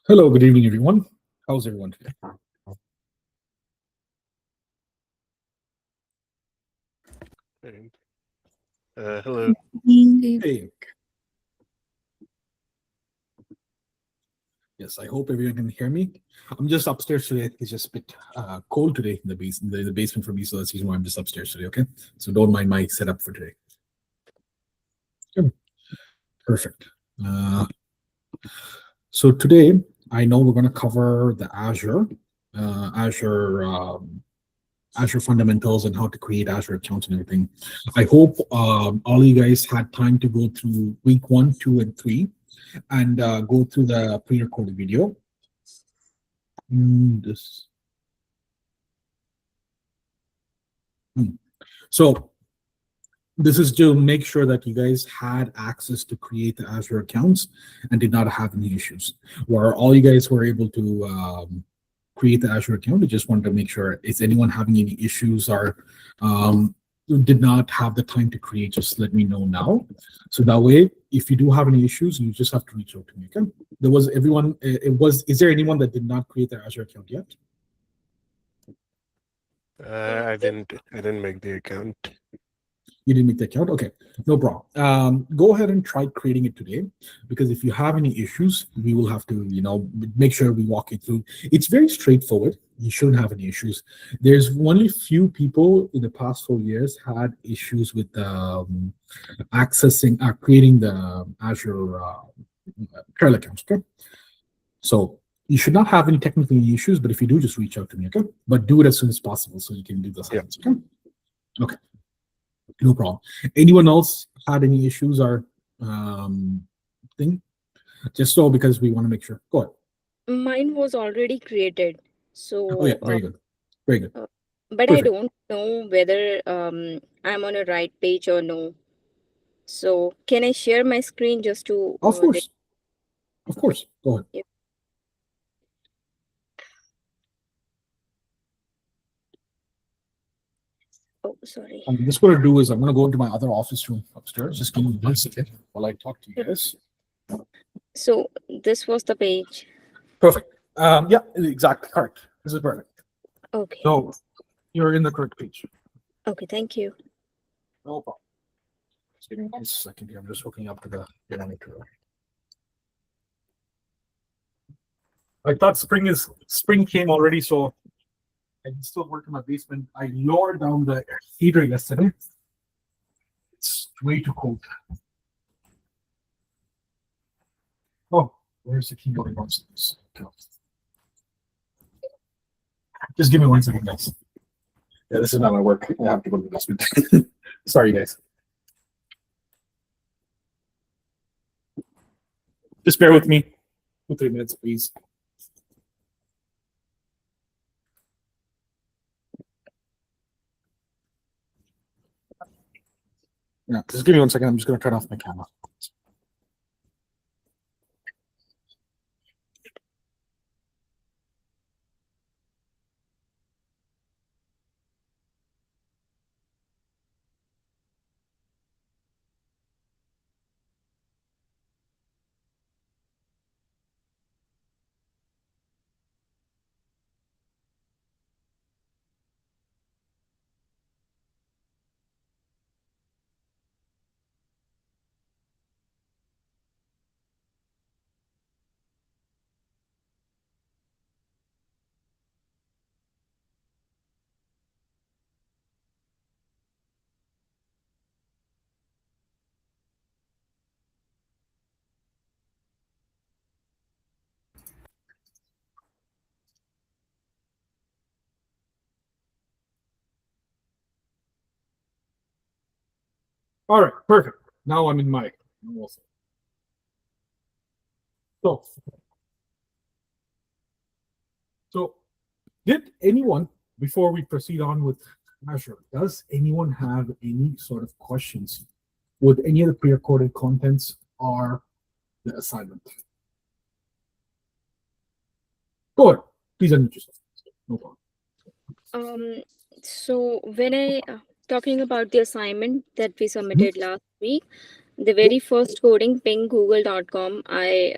Hello, good evening, everyone. How's everyone today? Hello. Hey. Yes, I hope everyone can hear me. I'm just upstairs today. It's just a bit cold today in the basement for me, so that's the reason why I'm just upstairs today. Okay, so don't mind my setup for today. Good. Perfect. So today, I know we're going to cover the Azure fundamentals and how to create Azure accounts and everything. I hope all you guys had time to go through week 1, 2, and 3 and go through the pre-recorded video. So this is to make sure that you guys had access to create the Azure accounts and did not have any issues. Where all you guys were able to create the Azure account, we just wanted to make sure, is anyone having any issues or did not have the time to create, just let me know now. So that way, if you do have any issues, you just have to reach out to me. Okay? Is there anyone that did not create their Azure account yet? I didn't make the account. You didn't make the account? Okay, no problem. Go ahead and try creating it today, because if you have any issues, we will have to, make sure we walk you through. It's very straightforward. You shouldn't have any issues. There's only few people in the past 4 years had issues with creating the Azure trial accounts. Okay, so you should not have any technical issues, but if you do, just reach out to me. Okay, but do it as soon as possible so you can do this. Yeah. Okay. No problem. Anyone else had any issues or thing? Just so, because we want to make sure. Go ahead. Mine was already created, so Oh yeah, very good. Very good. but Perfect. I don't know whether I'm on a right page or no. So can I share my screen just to Of course. Of course. Go ahead. Yeah. Oh, sorry. I'm just going to do is I'm going to go into my other office room upstairs. Just give me 1 second while I talk to you guys. So this was the page. Perfect. Yeah, exactly. Correct. This is perfect. Okay. So you're in the correct page. Okay, thank you. No problem. Just give me 1 second here. I'm just hooking up to the monitor. I thought spring came already, so I can still work in my basement. I lowered down the heater yesterday. It's way too cold. Oh, where's the keyboard? Just give me 1 second, guys. Yeah, this is not my work. I have to go to the basement. Sorry, guys. Just bear with me for 3 minutes, please. Yeah, just give me 1 second. I'm just going to turn off my camera. All right, perfect. Now I'm in my. So, did anyone, before we proceed on with Azure, does anyone have any sort of questions with any of the pre-recorded contents or the assignment? Go ahead. Please unmute yourself. No problem. So when I talking about the assignment that we submitted last week, the very first coding ping google.com, I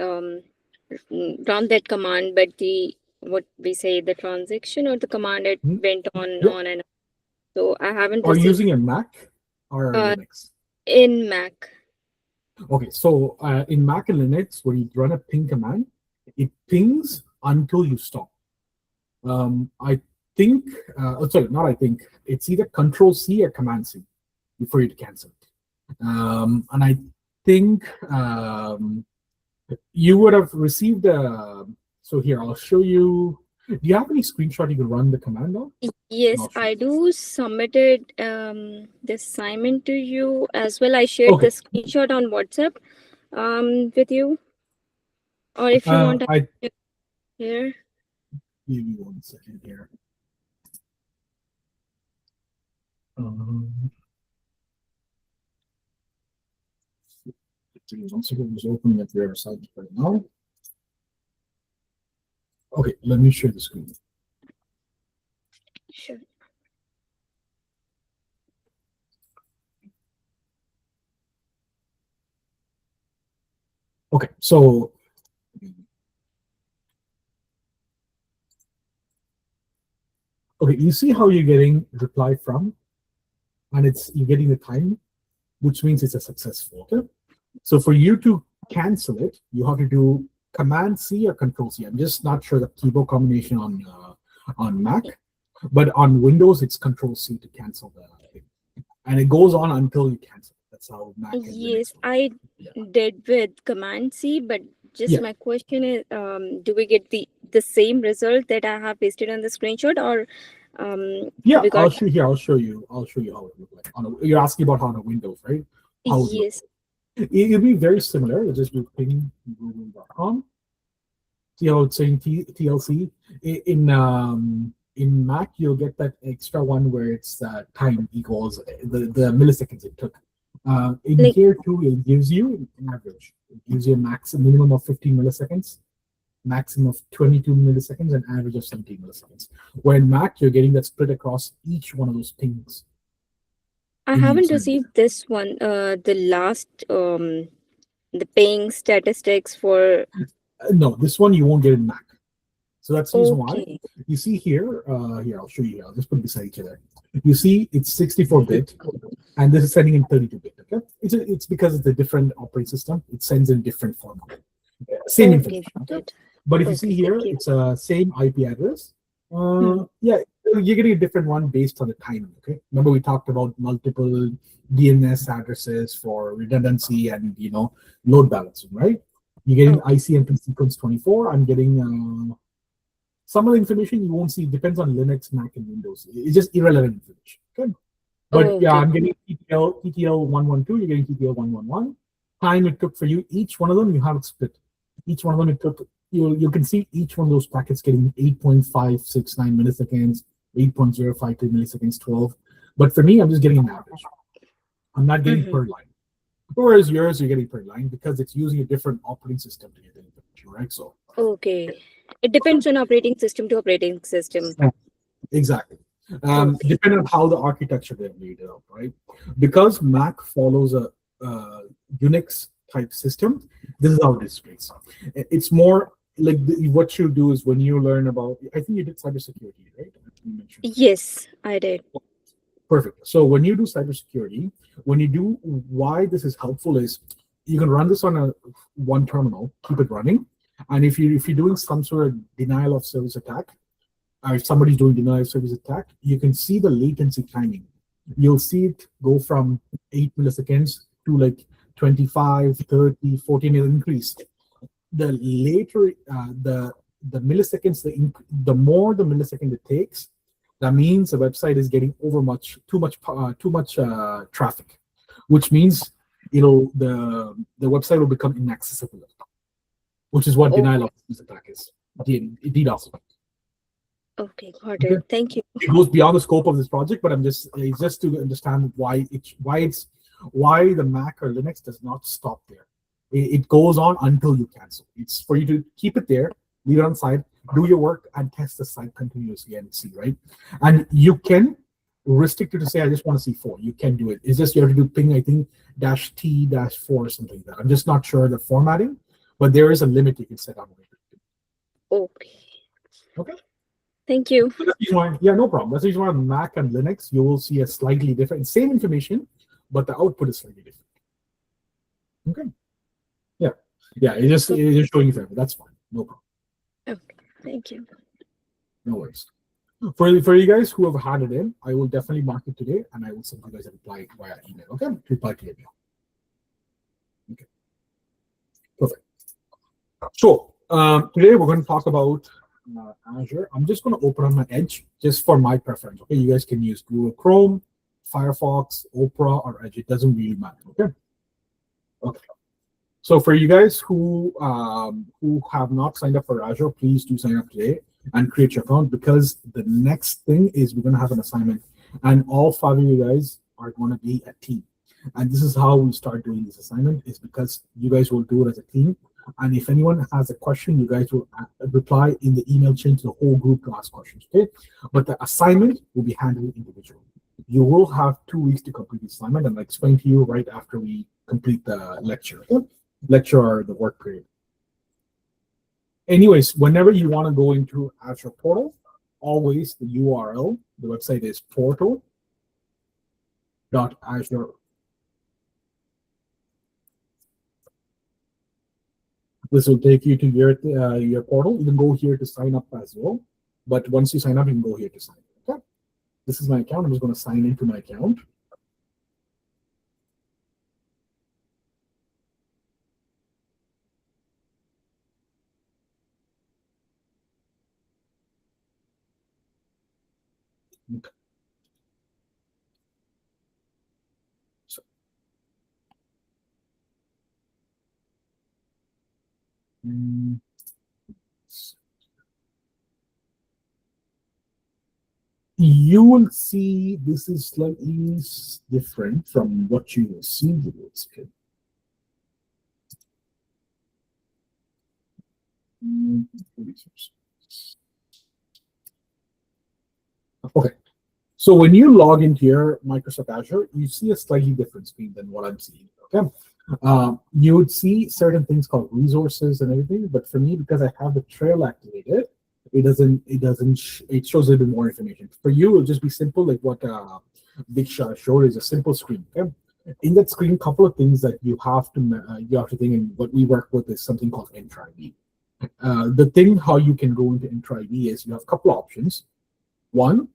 run that command, but the transaction or the command, it Hmm? went on Yep. on and on. So I haven't Are you received using a Mac or a Linux? in Mac. Okay, so in Mac and Linux, when you run a ping command, it pings until you stop. I think, sorry, not I think, it's either Control C or Command C before you cancel it. And I think you would have received so here, I'll show you. Do you have any screenshot you can run the command on? Yes, Not sure. I do submitted the assignment to you as well. I shared Okay. the screenshot on WhatsApp with you. Or if you want, I here. give you 1 second here. Once again, just opening up your site right now. Okay, let me share the screen. Sure. Okay, so you see how you're getting reply from, and you're getting the time, which means it's a successful. Okay, so for you to cancel it, you have to do Command C or Control C. I'm just not sure the keyboard combination on Mac, but on Windows it's Control C to cancel the thing, and it goes on until you cancel it. That's how Mac. Yes, I did with Command C, but just my question is, do we get the same result that I have pasted on the screenshot, or yeah, I'll show you how it looks like. You're asking about how on a Windows, right? Yes. It'll be very similar. You'll just do ping google.com. See how it's saying TLC in Mac, you'll get that extra one where it's time equals the milliseconds it took. Here too, it gives you an average. It gives you a minimum of 15 milliseconds, maximum of 22 milliseconds, and average of 17 milliseconds. Where in Mac, you're getting that split across each one of those pings. I haven't received this one. The last the ping statistics for. No, this one you won't get in Mac. So that's the reason why. Okay. You see here, I'll show you. I'll just put it beside each other. You see, it's 64-bit, and this is sending in 32-bit. Okay, it's because it's a different operating system. It sends in different format. Same information. Okay? But if you see here, it's a same IP address. Yeah, you're getting a different one based on the timing. Okay, remember we talked about multiple DNS addresses for redundancy and load balancing, right? You're getting ICMP sequence 24. I'm getting some of the information you won't see. It depends on Linux, Mac, and Windows. It's just irrelevant information. Okay, but yeah, I'm getting TTL 112. You're getting TTL 111. Time it took for you. Each one of them you have it split. Each one of them it took. You can see each one of those packets getting 8.569 milliseconds, 8.052 milliseconds, 12. But for me, I'm just getting an average. I'm not getting per line. Whereas yours, you're getting per line because it's using a different operating system to get the information, right? So it depends on operating system to operating system. Exactly. Depending on how the architecture they're laid out, right? Because Mac follows a Unix type system, this is how it displays. It's more like what you do is when you learn about, I think you did cybersecurity, right? Yes, I did. Perfect. So when you do cybersecurity, why this is helpful is you can run this on one terminal, keep it running, and if you're doing some sort of denial of service attack, or if somebody's doing denial of service attack, you can see the latency timing. You'll see it go from 8 milliseconds to like 25, 30, 14 is increased. The later the milliseconds, the more the millisecond it takes, that means the website is getting too much traffic, which means the website will become inaccessible, which is what denial of service attack is. DDoS. Okay, got it. Thank you. It goes beyond the scope of this project, but it's just to understand why the Mac or Linux does not stop there. It goes on until you cancel. It's for you to keep it there, leave it on side, do your work, and test the site continuously and see, right? And you can restrict it to say, I just want to see 4. You can do it. It's just you have to do ping, I think, -T-4 or something like that. I'm just not sure the formatting, but there is a limit you can set on it. Okay. Okay. Thank you. Yeah, no problem. That's the reason why on Mac and Linux, you will see a slightly different, same information, but the output is slightly different. Okay. Yeah. Yeah, it's just showing you forever. That's fine. No problem. Okay. Thank you. No worries. For you guys who have had it in, I will definitely mark it today, and I will send you guys a reply via email. Okay, reply to your email. Okay, perfect. So today we're going to talk about Azure. I'm just going to open up my Edge just for my preference. Okay, you guys can use Google Chrome, Firefox, Opera, or Edge. It doesn't really matter. Okay. Okay. So for you guys who have not signed up for Azure, please do sign up today and create your account, because the next thing is we're going to have an assignment, and all 5 of you guys are going to be a team. And this is how we start doing this assignment, is because you guys will do it as a team. And if anyone has a question, you guys will reply in the email chain to the whole group to ask questions. Okay, but the assignment will be handled individually. You will have 2 weeks to complete the assignment, and I'll explain to you right after we complete the lecture. Okay? Lecture or the work period. Anyways, whenever you want to go into Azure portal, always the URL, the website is portal.azure. This will take you to your portal. You can go here to sign up as well. But once you sign up, you can go here to sign up. Okay. This is my account. I'm just going to sign into my account. Okay. So, you will see this is slightly different from what you will see in the notes. Okay. Okay. So when you log into your Microsoft Azure, you see a slightly different screen than what I'm seeing. Okay. You would see certain things called resources and everything, but for me, because I have the trail activated, it shows a bit more information. For you, it'll just be simple, like what Big Shah showed is a simple screen. Okay. In that screen, a couple of things that you have to think, and what we work with is something called Entra ID. The thing how you can go into Entra ID is you have a couple of options. One,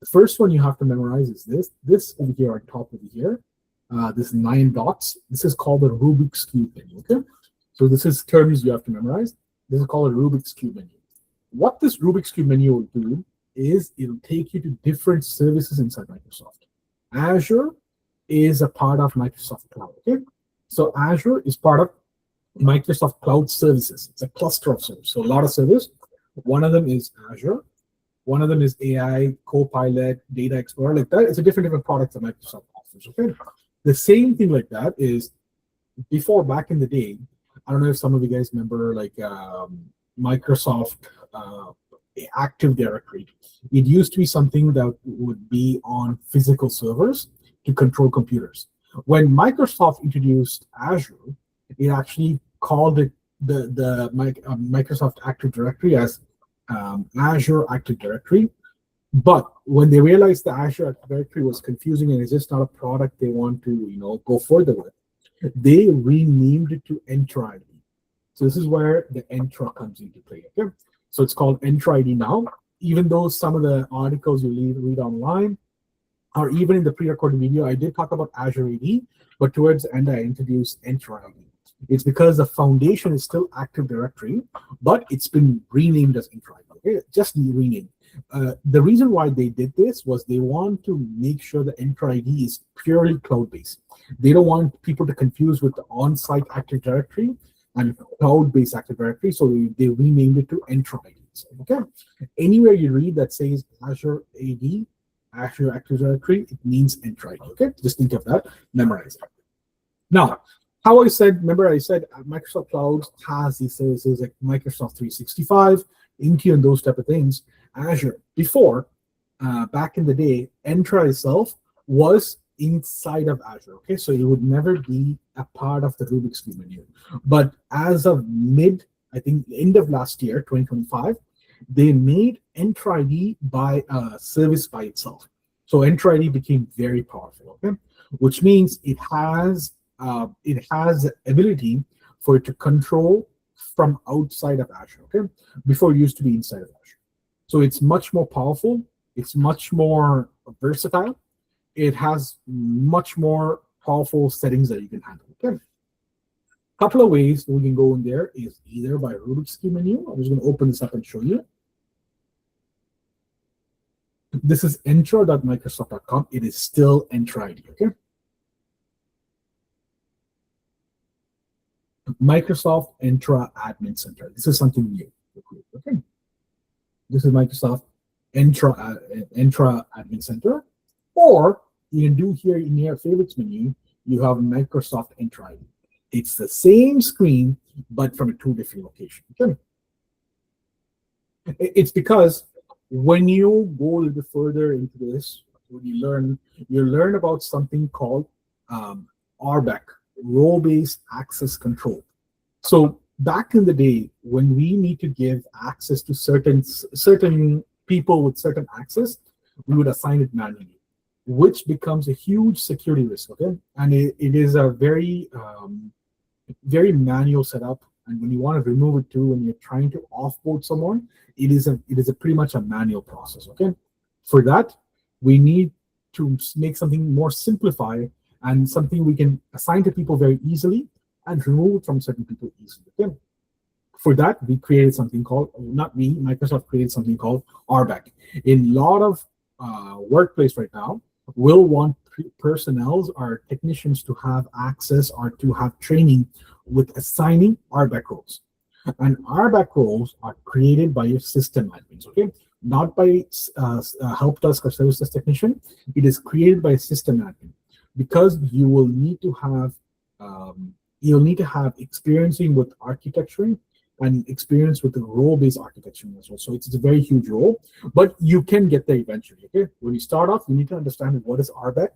the first one you have to memorize is this over here on top over here. This 9 dots. This is called the Rubik's Cube menu. Okay, so this is terms you have to memorize. This is called a Rubik's Cube menu. What this Rubik's Cube menu will do is it'll take you to different services inside Microsoft. Azure is a part of Microsoft Cloud. Okay, so Azure is part of Microsoft Cloud Services. It's a cluster of services. So a lot of services. One of them is Azure. One of them is AI, Copilot, Data Explorer, like that. It's a different products that Microsoft offers. Okay. The same thing like that is before, back in the day, I don't know if some of you guys remember like Microsoft Active Directory. It used to be something that would be on physical servers to control computers. When Microsoft introduced Azure, it actually called it the Microsoft Active Directory as Azure Active Directory. But when they realized the Azure Active Directory was confusing and it's just not a product they want to go further with, they renamed it to Entra ID. So this is where the Entra comes into play. Okay? So it's called Entra ID now. Even though some of the articles you read online, or even in the pre-recorded video, I did talk about Azure AD, but towards the end I introduced Entra ID. It's because the foundation is still Active Directory, but it's been renamed as Entra ID. Okay? Just renamed. The reason why they did this was they want to make sure the Entra ID is purely cloud-based. They don't want people to confuse with the on-site Active Directory and cloud-based Active Directory, so they renamed it to Entra ID. Okay. Anywhere you read that says Azure AD, Azure Active Directory, it means Entra ID. Okay, just think of that, memorize it. Now, how I said, remember I said Microsoft Cloud has these services like Microsoft 365, Intune, and those type of things. Azure, before, back in the day, Entra itself was inside of Azure. Okay, so it would never be a part of the Rubik's Cube menu. But as of I think end of last year, 2025, they made Enter ID by a service by itself. So Enter ID became very powerful, okay? Which means it has the ability for it to control from outside of Azure, okay? Before it used to be inside of Azure. So it's much more powerful. It's much more versatile. It has much more powerful settings that you can handle, okay? Couple of ways we can go in there is either by Rubik's Cube menu. I'm just going to open this up and show you. This is intro.microsoft.com. It is still Enter ID, okay? Microsoft Entra Admin Center. This is something new. Okay. This is Microsoft Entra Admin Center. Or you can do here in your favorites menu, you have Microsoft Entra ID. It's the same screen, but from two different locations. Okay. It's because when you go a little bit further into this, when you learn about something called RBAC, role-based access control. So back in the day, when we need to give access to certain people with certain access, we would assign it manually, which becomes a huge security risk. Okay, and it is a very very manual setup. And when you want to remove it too, when you're trying to offboard someone, it is a pretty much a manual process. Okay, for that we need to make something more simplified and something we can assign to people very easily and remove from certain people easily. Okay? For that, we created something called, not we, Microsoft created something called RBAC. In a lot of workplace right now, will want personnel or technicians to have access or to have training with assigning RBAC roles. And RBAC roles are created by your system admins, okay? Not by help desk or service desk technician. It is created by a system admin, because you will need to have experiencing with architecture and experience with the role-based architecture as well. So it's a very huge role, but you can get there eventually. Okay, when you start off, you need to understand what is RBAC,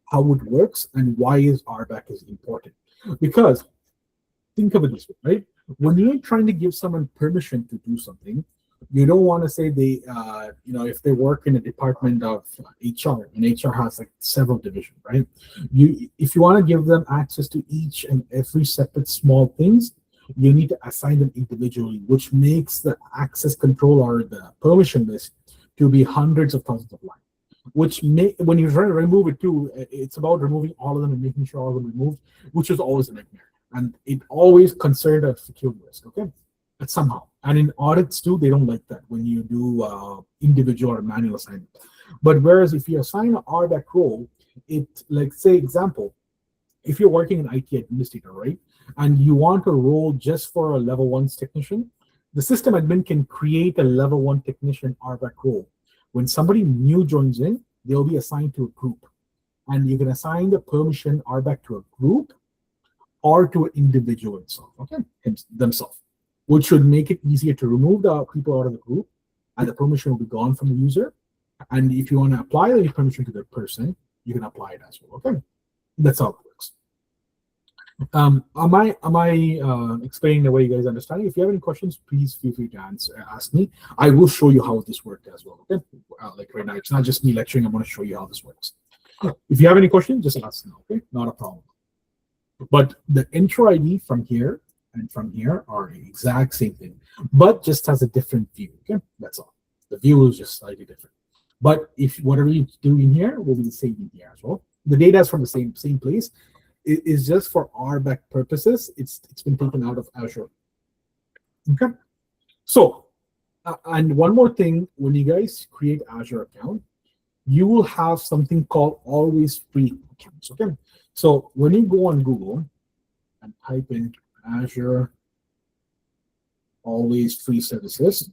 how it works, and why is RBAC is important. Because think of it this way, right? When you're trying to give someone permission to do something, you don't want to say they, if they work in a department of HR, and HR has like several divisions, right? If you want to give them access to each and every separate small things, you need to assign them individually, which makes the access control or the permission list to be hundreds of thousands of lines. Which when you're trying to remove it too, it's about removing all of them and making sure all of them removed, which is always a nightmare, and it always concerned a security risk. Okay. But somehow, and in audits too, they don't like that when you do individual or manual assignment. But whereas if you assign an RBAC role, it, like say example, if you're working in IT administrator, right, and you want a role just for a level 1 technician, the system admin can create a level 1 technician RBAC role. When somebody new joins in, they'll be assigned to a group, and you can assign the permission RBAC to a group or to an individual itself, okay, themselves, which should make it easier to remove the people out of the group, and the permission will be gone from the user. And if you want to apply the permission to the person, you can apply it as well. Okay, that's how it works. Am I explaining the way you guys understand? If you have any questions, please feel free to ask me. I will show you how this worked as well. Okay, like right now, it's not just me lecturing. I'm going to show you how this works. If you have any questions, just ask now. Okay, not a problem. But the intro ID from here and from here are the exact same thing, but just has a different view. Okay, that's all. The view is just slightly different. But if whatever you do in here will be the same in here as well. The data is from the same place. It is just for RBAC purposes. It's been taken out of Azure. Okay. So, and one more thing, when you guys create Azure account, you will have something called always free accounts. Okay. So when you go on Google and type in Azure always free services,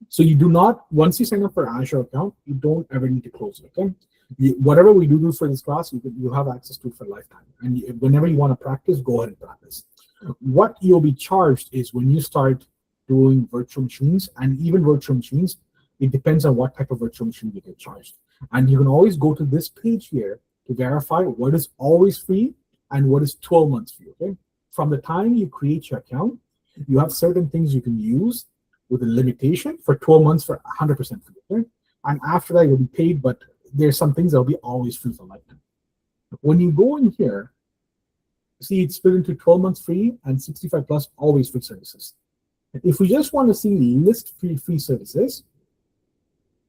so you do not, once you sign up for Azure account, you don't ever need to close it. Okay. Whatever we do for this class, you have access to it for lifetime. And whenever you want to practice, go ahead and practice. What you'll be charged is when you start doing virtual machines, and even virtual machines, it depends on what type of virtual machine you get charged. And you can always go to this page here to verify what is always free and what is 12 months free. Okay, from the time you create your account, you have certain things you can use with a limitation for 12 months for 100% free. Okay, and after that you'll be paid, but there's some things that'll be always free for lifetime. When you go in here, see it's split into 12 months free and 65 plus always free services. If we just want to see list free services,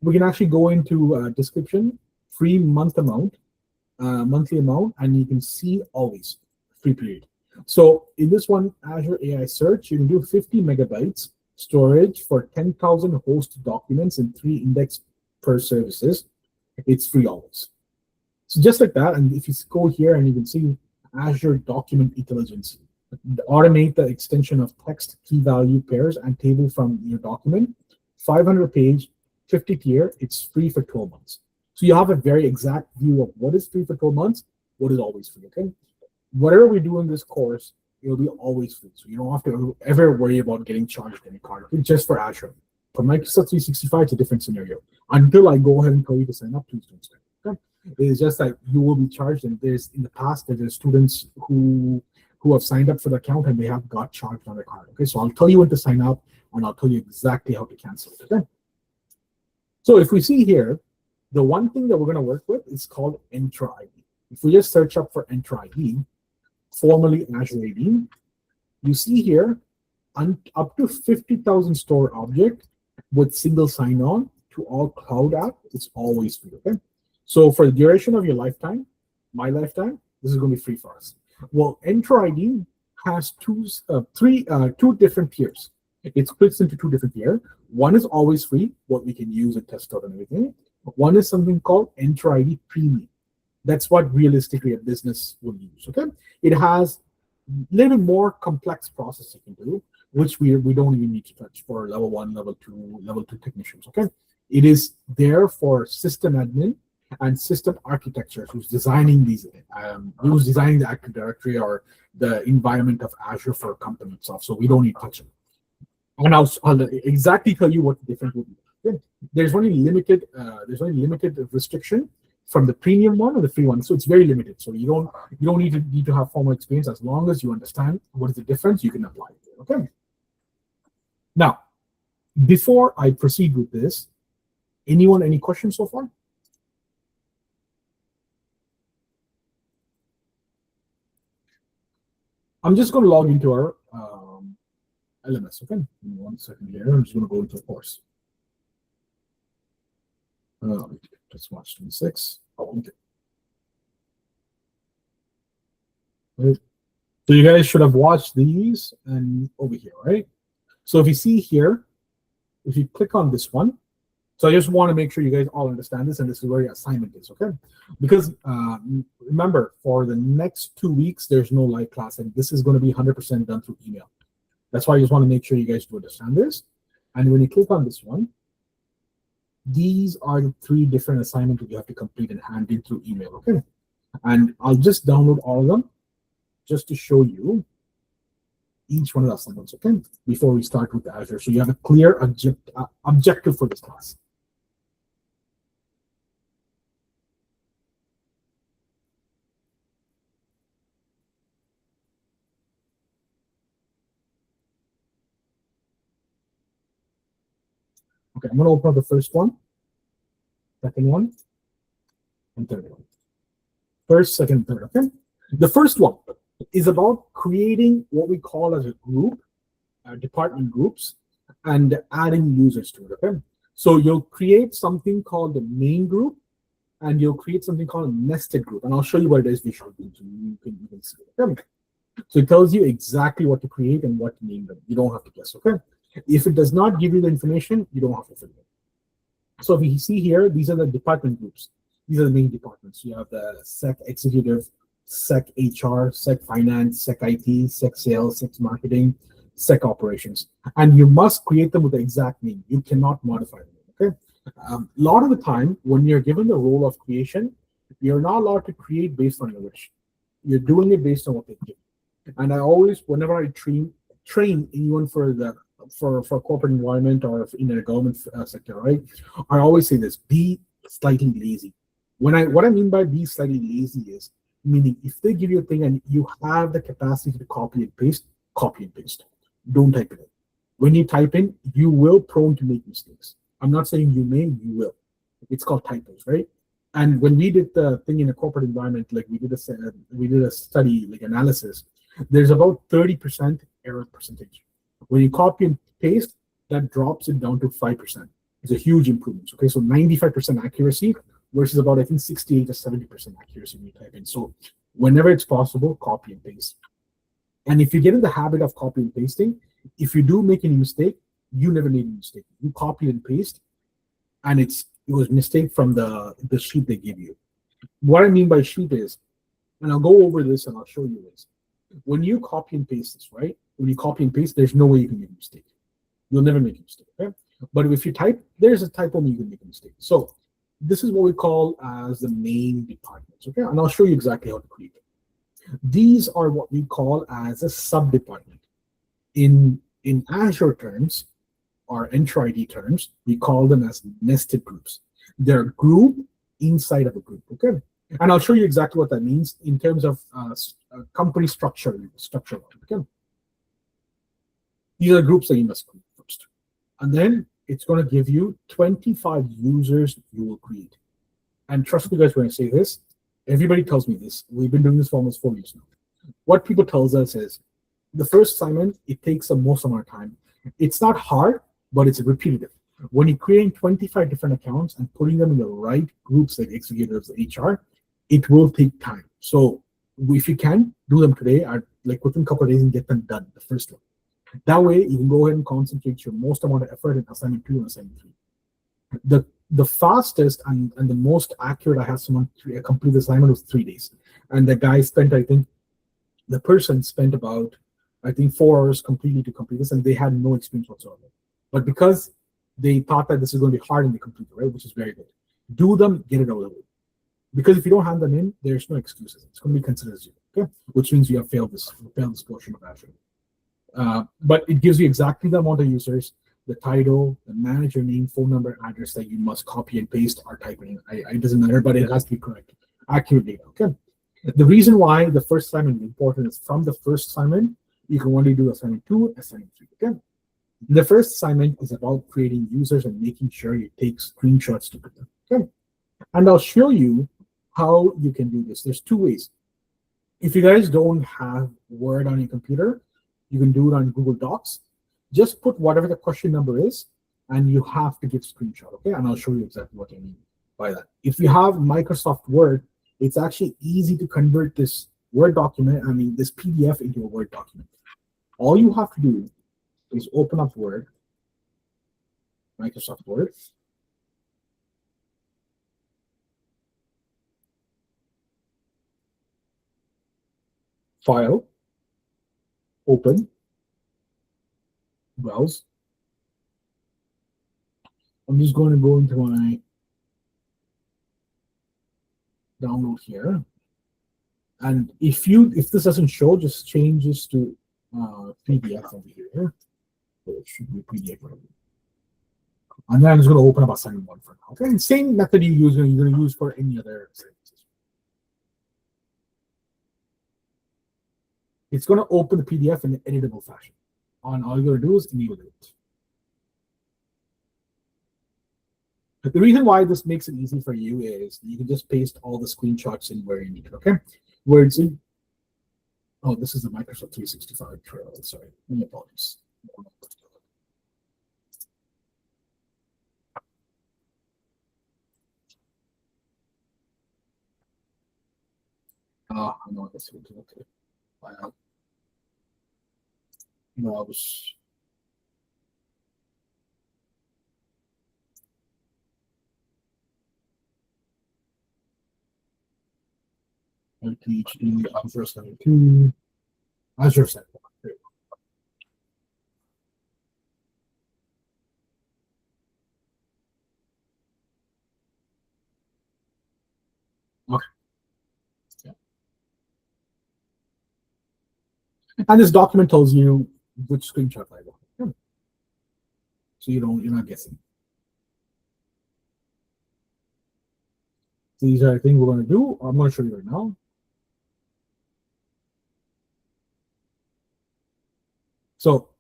we can actually go into description, free monthly amount, and you can see always free period. So in this one, Azure AI search, you can do 50 megabytes storage for 10,000 host documents and 3 index per services. It's free always. So just like that, and if you go here and you can see Azure Document Intelligence, automate the extension of text, key value pairs, and table from your document, 500 page, 50 tier, it's free for 12 months. So you have a very exact view of what is free for 12 months, what is always free, okay? Whatever we do in this course, it'll be always free. So you don't have to ever worry about getting charged any card, okay? Just for Azure. For Microsoft 365, it's a different scenario. Until I go ahead and tell you to sign up, please don't sign up, okay? It's just that you will be charged, and there's in the past there's students who have signed up for the account and they have got charged on their card. Okay, so I'll tell you when to sign up and I'll tell you exactly how to cancel it. Okay. So if we see here, the one thing that we're going to work with is called Entra ID. If we just search up for Entra ID, formerly Azure AD, you see here up to 50,000 store object with single sign-on to all cloud app, it's always free. Okay. So for the duration of your lifetime, my lifetime, this is going to be free for us. Well, Entra ID has two different tiers. It splits into 2 different tiers. One is always free, what we can use and test out and everything. One is something called Entra ID Premium. That's what realistically a business will use. Okay, it has a little more complex process you can do, which we don't even need to touch for level 1, level 2 technicians. Okay, it is there for system admin and system architecture who's designing these, who's designing the Active Directory or the environment of Azure for a company itself. So we don't need to touch it. And I'll exactly tell you what the difference will be. There's only limited restriction from the premium one or the free one, so it's very limited. So you don't need to have formal experience. As long as you understand what is the difference, you can apply it. Okay. Now, before I proceed with this, any questions so far? I'm just going to log into our LMS. Okay, 1 second here. I'm just going to go into the course. Just watch 26. Okay. Right. So you guys should have watched these and over here, right? So if you see here, if you click on this one, so I just want to make sure you guys all understand this, and this is where your assignment is, okay? Because remember, for the next 2 weeks, there's no live class, and this is going to be 100% done through email. That's why I just want to make sure you guys do understand this. And when you click on this one, these are the 3 different assignments that you have to complete and hand in through email, okay? And I'll just download all of them just to show you each one of the assignments, okay? Before we start with Azure, so you have a clear objective for this class. Okay, I'm going to open up the first one, second one, and third one. First, second, third, okay? The first one is about creating what we call as a group, department groups, and adding users to it, okay? So you'll create something called the main group, and you'll create something called a nested group, and I'll show you what it is visually, so you can see it, okay? So it tells you exactly what to create and what to name them. You don't have to guess, okay? If it does not give you the information, you don't have to fill it. So if you see here, these are the department groups. These are the main departments. You have the SEC executive, SEC HR, SEC finance, SEC IT, SEC sales, SEC marketing, SEC operations. And you must create them with the exact name. You cannot modify them, okay? A lot of the time, when you're given the role of creation, you're not allowed to create based on your wish. You're doing it based on what they give. And I always, whenever I train anyone for corporate environment or in a government sector, right? I always say this: be slightly lazy. What I mean by be slightly lazy is Meaning, if they give you a thing and you have the capacity to copy and paste, copy and paste. Don't type it in. When you type in, you will prone to make mistakes. I'm not saying you may, you will. It's called typos, right? And when we did the thing in a corporate environment, like we did a study, like analysis, there's about 30% error percentage. When you copy and paste, that drops it down to 5%. It's a huge improvement. Okay, so 95% accuracy versus about, I think, 68 to 70% accuracy when you type in. So whenever it's possible, copy and paste. And if you get in the habit of copy and pasting, if you do make any mistake, you never made a mistake. You copy and paste, and it was mistake from the sheet they give you. What I mean by sheet is, and I'll go over this and I'll show you this. When you copy and paste this, right? When you copy and paste, there's no way you can make a mistake. You'll never make a mistake, okay? But if you type, there's a typo you can make a mistake. So this is what we call as the main departments, okay? And I'll show you exactly how to create it. These are what we call as a sub-department. In Azure terms, or Entra ID terms, we call them as nested groups. They're a group inside of a group, okay? And I'll show you exactly what that means in terms of company structure, okay? These are groups that you must create first. And then it's going to give you 25 users you will create. And trust me, guys, when I say this, everybody tells me this. We've been doing this for almost 4 years now. What people tells us is, the first assignment, it takes the most amount of time. It's not hard, but it's repetitive. When you're creating 25 different accounts and putting them in the right groups like executives, HR, it will take time. So if you can, do them today, or like within a couple of days and get them done, the first one. That way, you can go ahead and concentrate your most amount of effort in assignment 2 and assignment 3. The fastest and the most accurate I had someone complete the assignment was 3 days. And the guy spent, I think, the person spent about, I think, 4 hours completely to complete this, and they had no experience whatsoever. But because they thought that this is going to be hard and they completed it, right, which is very good. Do them, get it out of the way. Because if you don't hand them in, there's no excuses. It's going to be considered as 0, okay? Which means you have failed this portion of Azure. But it gives you exactly the amount of users, the title, the manager name, phone number, address that you must copy and paste or type in. It doesn't matter, but it has to be correct, accurate data, okay? The reason why the first assignment is important is from the first assignment, you can only do assignment 2, assignment 3, okay? The first assignment is about creating users and making sure you take screenshots to put them, okay? And I'll show you how you can do this. There's 2 ways. If you guys don't have Word on your computer, you can do it on Google Docs. Just put whatever the question number is, and you have to give screenshot, okay? And I'll show you exactly what I mean by that. If you have Microsoft Word, it's actually easy to convert this Word document, this PDF into a Word document. All you have to do is open up Word, Microsoft Word. File, open, browse. I'm just going to go into my download here. And if this doesn't show, just change this to PDF over here. So it should be PDF. And then I'm just going to open up assignment 1 for now. Okay, and same method you're going to use for any other assignments. It's going to open the PDF in an editable fashion. And all you're going to do is enable it. But the reason why this makes it easy for you is you can just paste all the screenshots in where you need it, okay? Where it's in. Oh, this is the Microsoft 365 trail. Sorry, my apologies. I know this will do. Okay. Wow. No, I was. ITHD, Azure 72, Azure 71. There you go. Okay. Yeah. And this document tells you which screenshot I want. Yeah. So you're not guessing. So these are things we're going to do. I'm going to show you right now. So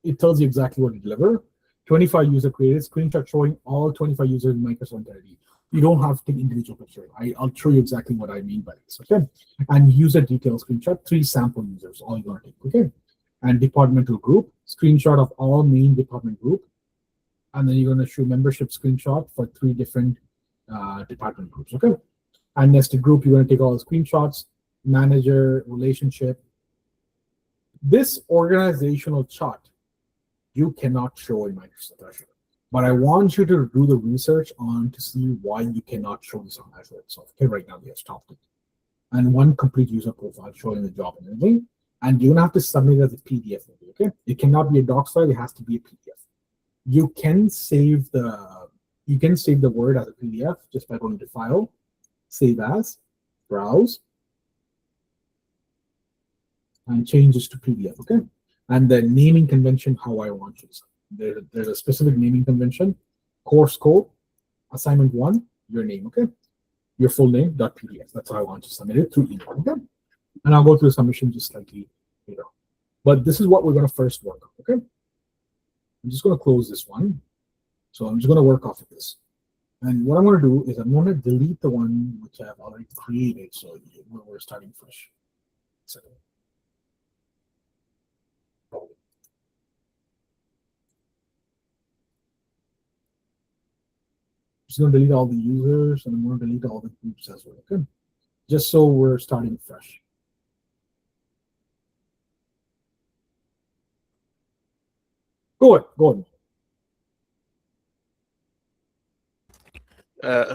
it tells you exactly what to deliver. 25 user created, screenshot showing all 25 users in Microsoft ID. You don't have to take individual picture. I'll show you exactly what I mean by this, okay? And user detail screenshot, 3 sample users, all you're gonna take, okay? And departmental group, screenshot of all main department group. And then you're gonna show membership screenshot for 3 different department groups, okay? And nested group, you're gonna take all the screenshots, manager, relationship. This organizational chart, you cannot show in Microsoft Azure. But I want you to do the research on to see why you cannot show this on Azure itself. Okay, right now we have stopped it. And 1 complete user profile showing the job and everything. And you're gonna have to submit it as a PDF, okay? It cannot be a doc file, it has to be a PDF. You can save the word as a PDF just by going to File, Save As, Browse, and change this to PDF, okay? And the naming convention, how I want you to submit. There's a specific naming convention, course code, assignment 1, your name, okay? Your full name, .pdf. That's how I want you to submit it through email, okay? And I'll go through the submission just slightly later. But this is what we're gonna first work on, okay? I'm just gonna close this one. So I'm just gonna work off of this. And what I'm gonna do is I'm gonna delete the one which I've already created, so we're starting fresh. So, just gonna delete all the users and I'm gonna delete all the groups as well, okay? Just so we're starting fresh. Go ahead.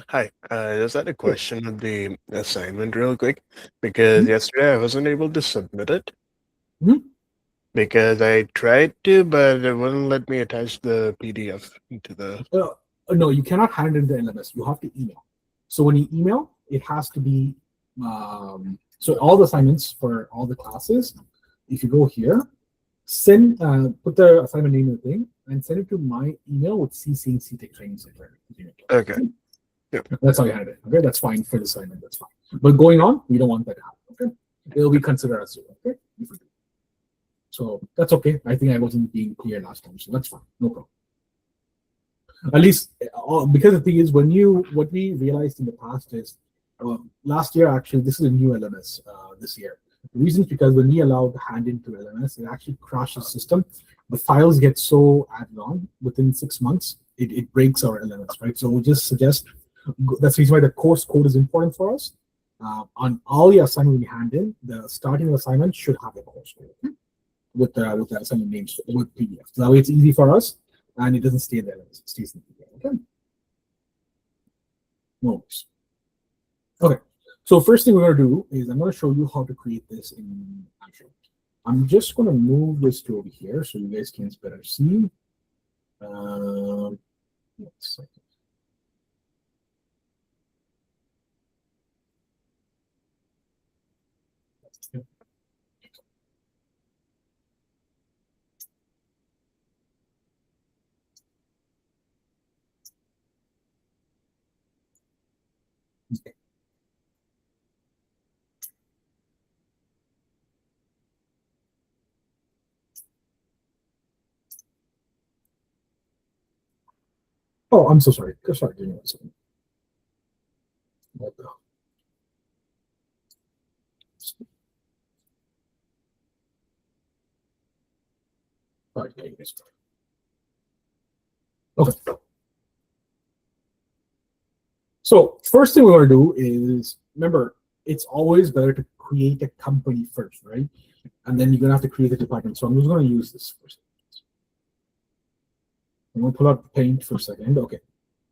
Hi. I just had a question on the assignment real quick because yesterday I wasn't able to submit it because I tried to, but it wouldn't let me attach the PDF into the. No, you cannot hand it in the LMS. You have to email. So when you email, it has to be so all the assignments for all the classes. If you go here, send put the assignment name in the thing and send it to my email with CC and CTech training center. Okay. Yeah. That's how you had it. Okay, that's fine for the assignment. That's fine. But going on, we don't want that to happen. Okay, it'll be considered as zero. Okay, so that's okay. I think I wasn't being clear last time, so that's fine. No problem. At least because the thing is, what we realized in the past is last year actually this is a new LMS this year. The reason is because when we allowed hand into LMS, it actually crashes the system. The files get so added on within 6 months, it breaks our LMS, right? So we just suggest that's the reason why the course code is important for us. On all the assignment we hand in, the starting assignment should have a course code, okay? with the assignment names with PDF. So that way it's easy for us and it doesn't stay there. It stays in PDF. Okay. No worries. Okay. So first thing we're gonna do is I'm gonna show you how to create this in Azure. I'm just gonna move this to over here so you guys can better see. One second. Okay. Oh, I'm so sorry. Sorry, give me 1 second. What the? All right, there you guys go. Okay. So first thing we're going to do is, remember, it's always better to create a company first, right? And then you're going to have to create a department. So I'm just going to use this first. I'm going to pull out Paint for a second. Okay.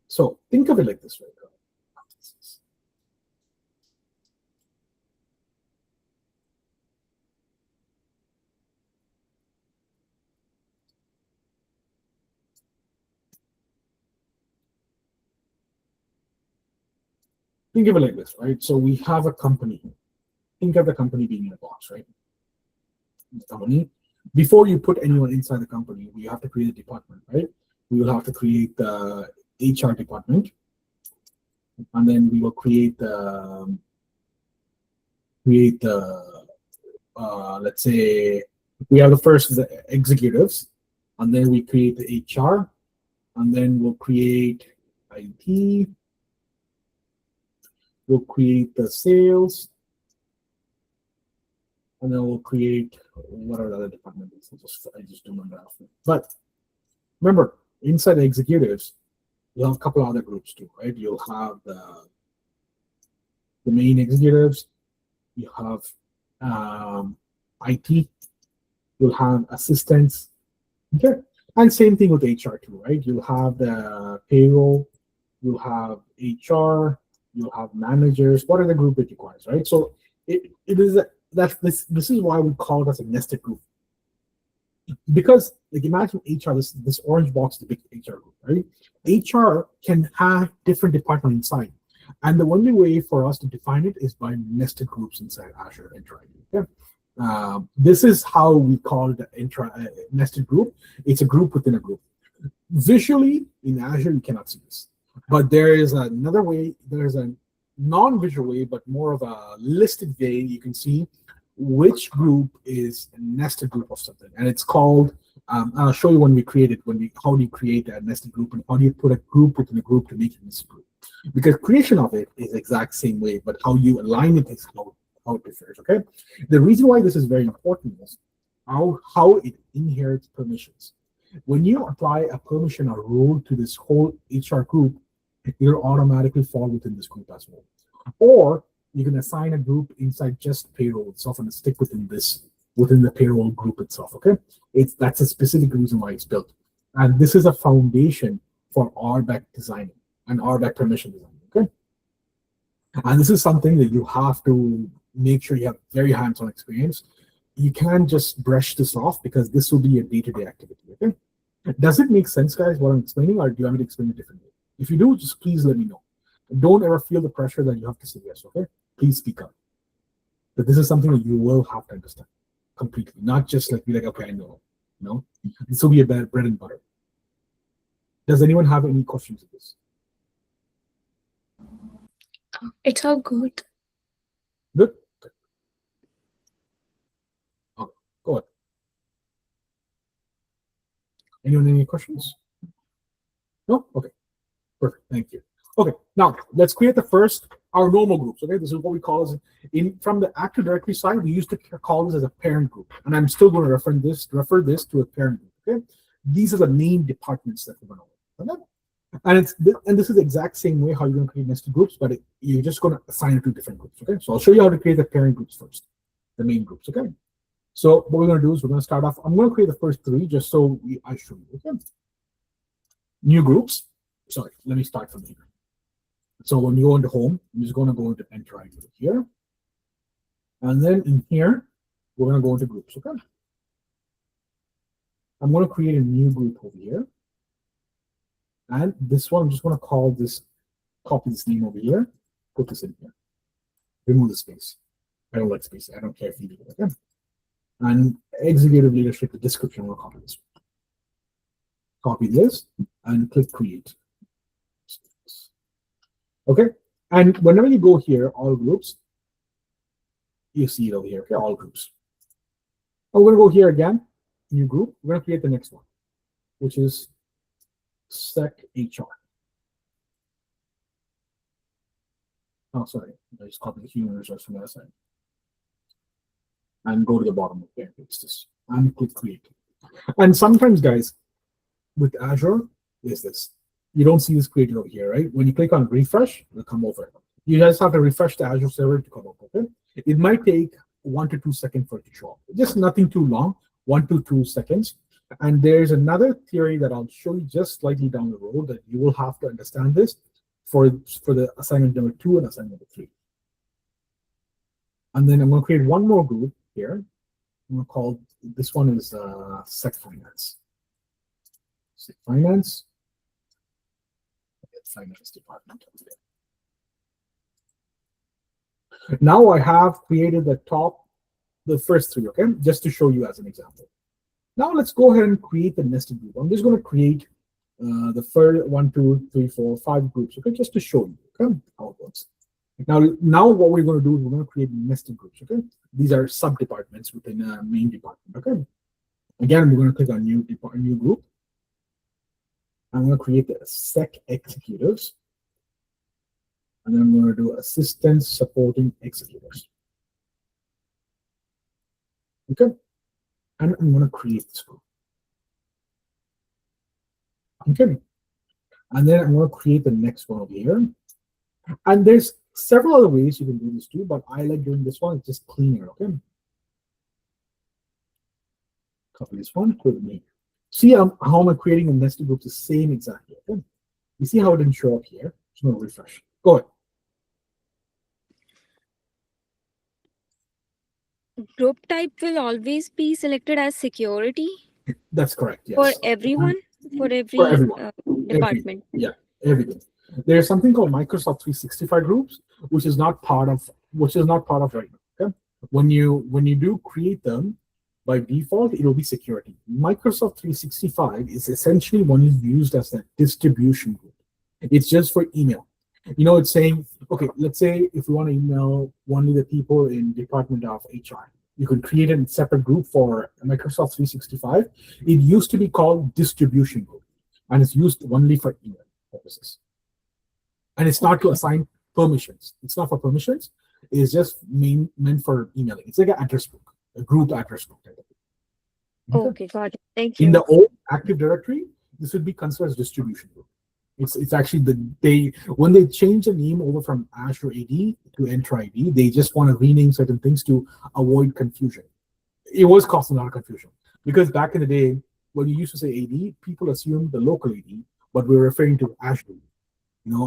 So think of it like this, right? Think of it like this, right? So we have a company. Think of the company being in a box, right? The company. Before you put anyone inside the company, we have to create a department, right? We will have to create the HR department, and then we will create the let's say we have the first is the executives, and then we create the HR, and then we'll create IT, we'll create the sales, and then we'll create whatever the other department is. I just don't remember. But remember, inside the executives, you'll have a couple other groups too, right? You'll have the main executives, you have IT, you'll have assistants, okay? And same thing with HR too, right? You'll have the payroll, you'll have HR, you'll have managers, whatever the group it requires, right? So it is this is why we call it as a nested group. Because like imagine HR, this orange box is the big HR group, right? HR can have different departments inside. And the only way for us to define it is by nested groups inside Azure Entra ID. Okay? This is how we call it the nested group. It's a group within a group. Visually, in Azure, you cannot see this. But there is another way, there's a non-visual way, but more of a listed way you can see which group is a nested group of something. And it's called, I'll show you when we create it, how do you create a nested group and how do you put a group within a group to make it a nested group. Because creation of it is the exact same way, but how you align it is how it differs, okay? The reason why this is very important is how it inherits permissions. When you apply a permission or role to this whole HR group, it'll automatically fall within this group as well. Or you can assign a group inside just payroll itself and stick within the payroll group itself, okay? That's a specific reason why it's built. And this is a foundation for RBAC designing and RBAC permission design, okay? And this is something that you have to make sure you have very hands-on experience. You can't just brush this off because this will be a day-to-day activity, okay? Does it make sense, guys, what I'm explaining, or do you want me to explain it differently? If you do, just please let me know. Don't ever feel the pressure that you have to say yes, okay? Please speak up. But this is something that you will have to understand completely, not just like be like, okay, I know. No, this will be a bread and butter. Does anyone have any questions of this? It's all good. Good. Okay, go ahead. Anyone any questions? No? Okay. Perfect. Thank you. Okay, now let's create our normal groups. Okay, this is what we call as from the Active Directory side, we used to call this as a parent group, and I'm still going to refer this to a parent group. Okay, these are the main departments that we're going to work. Okay, and this is the exact same way how you're going to create nested groups, but you're just going to assign it to different groups. Okay, so I'll show you how to create the parent groups first, the main groups. Okay, so what we're going to do is we're going to start off. I'm going to create the first three just so I show you. Okay, new groups. Sorry, let me start from here. So when you go into home, I'm just going to go into Enter ID here. And then in here, we're going to go into groups, okay? I'm going to create a new group over here. And this one, I'm just going to copy this name over here, put this in here. Remove the space. I don't like space. I don't care if you do it, okay? And executive leadership, the description, we'll copy this. Copy this and click create. Okay, and whenever you go here, all groups, you see it over here, okay, all groups. And we're going to go here again, new group. We're going to create the next one, which is sec HR. Oh, sorry, I just copied the human resource from that side. And go to the bottom of there, it's this, and click create. And sometimes, guys, with Azure, is this. You don't see this created over here, right? When you click on refresh, it'll come over. You just have to refresh the Azure server to come up, okay? It might take 1 to 2 seconds for it to show up. Just nothing too long, 1 to 2 seconds. And there's another theory that I'll show you just slightly down the road that you will have to understand this for the assignment number 2 and assignment number 3. And then I'm going to create one more group here. I'm going to call this one is Sec Finance. Sec Finance. Finance department. Now I have created the first 3, okay, just to show you as an example. Now let's go ahead and create the nested group. I'm just going to create the first 1, 2, 3, 4, 5 groups, okay, just to show you, okay, how it works. Now what we're going to do is we're going to create nested groups, okay. These are sub-departments within a main department. Okay. Again, we're going to click on new group. I'm going to create the sec executives. And then I'm going to do assistant supporting executors. Okay. And I'm going to create this group. Okay. And then I'm going to create the next one over here. And there's several other ways you can do this too, but I like doing this one. It's just cleaner. Okay. Copy this one, put it in here. See how am I creating a nested group the same exactly. Okay. You see how it didn't show up here? Just going to refresh. Go ahead. Group type will always be selected as security That's correct. Yes. for everyone, for every everyone. department. Everything. There's something called Microsoft 365 groups, which is not part of right now. Okay. When you do create them, by default, it will be security. Microsoft 365 is essentially one used as a distribution group. It's just for email. It's saying, okay, let's say if we want to email only the people in Department of HR, you could create a separate group for Microsoft 365. It used to be called distribution group, and it's used only for email purposes. And it's not to assign permissions. It's not for permissions. It's just meant for emailing. It's like an address book. A group address book. Okay, got it. Thank you. In the old Active Directory, this would be considered as distribution group. It's actually when they change the name over from Azure AD to Entra ID, they just want to rename certain things to avoid confusion. It was causing a lot of confusion because back in the day, when you used to say AD, people assumed the local AD, but we were referring to Azure AD.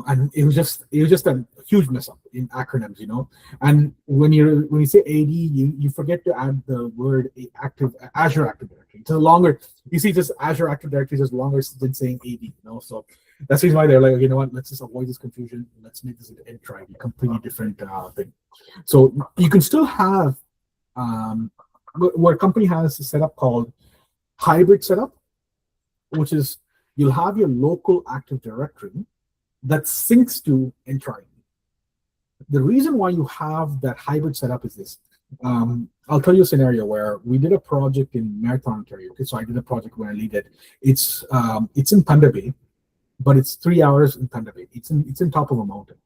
And it was just a huge mess up in acronyms, And when you say AD, you forget to add the word Azure Active Directory. It's longer. You see, just Azure Active Directory is longer than saying AD, So that's the reason why they're like, you know what? Let's just avoid this confusion. Let's make this an Entra ID, completely different thing. So you can still have what a company has a setup called hybrid setup, which is you'll have your local Active Directory that syncs to Entra ID. The reason why you have that hybrid setup is this. I'll tell you a scenario where we did a project in Marathon, Ontario. Okay, so I did a project when I lead it. It's in Thunder Bay, but it's 3 hours in Thunder Bay. It's in top of a mountain.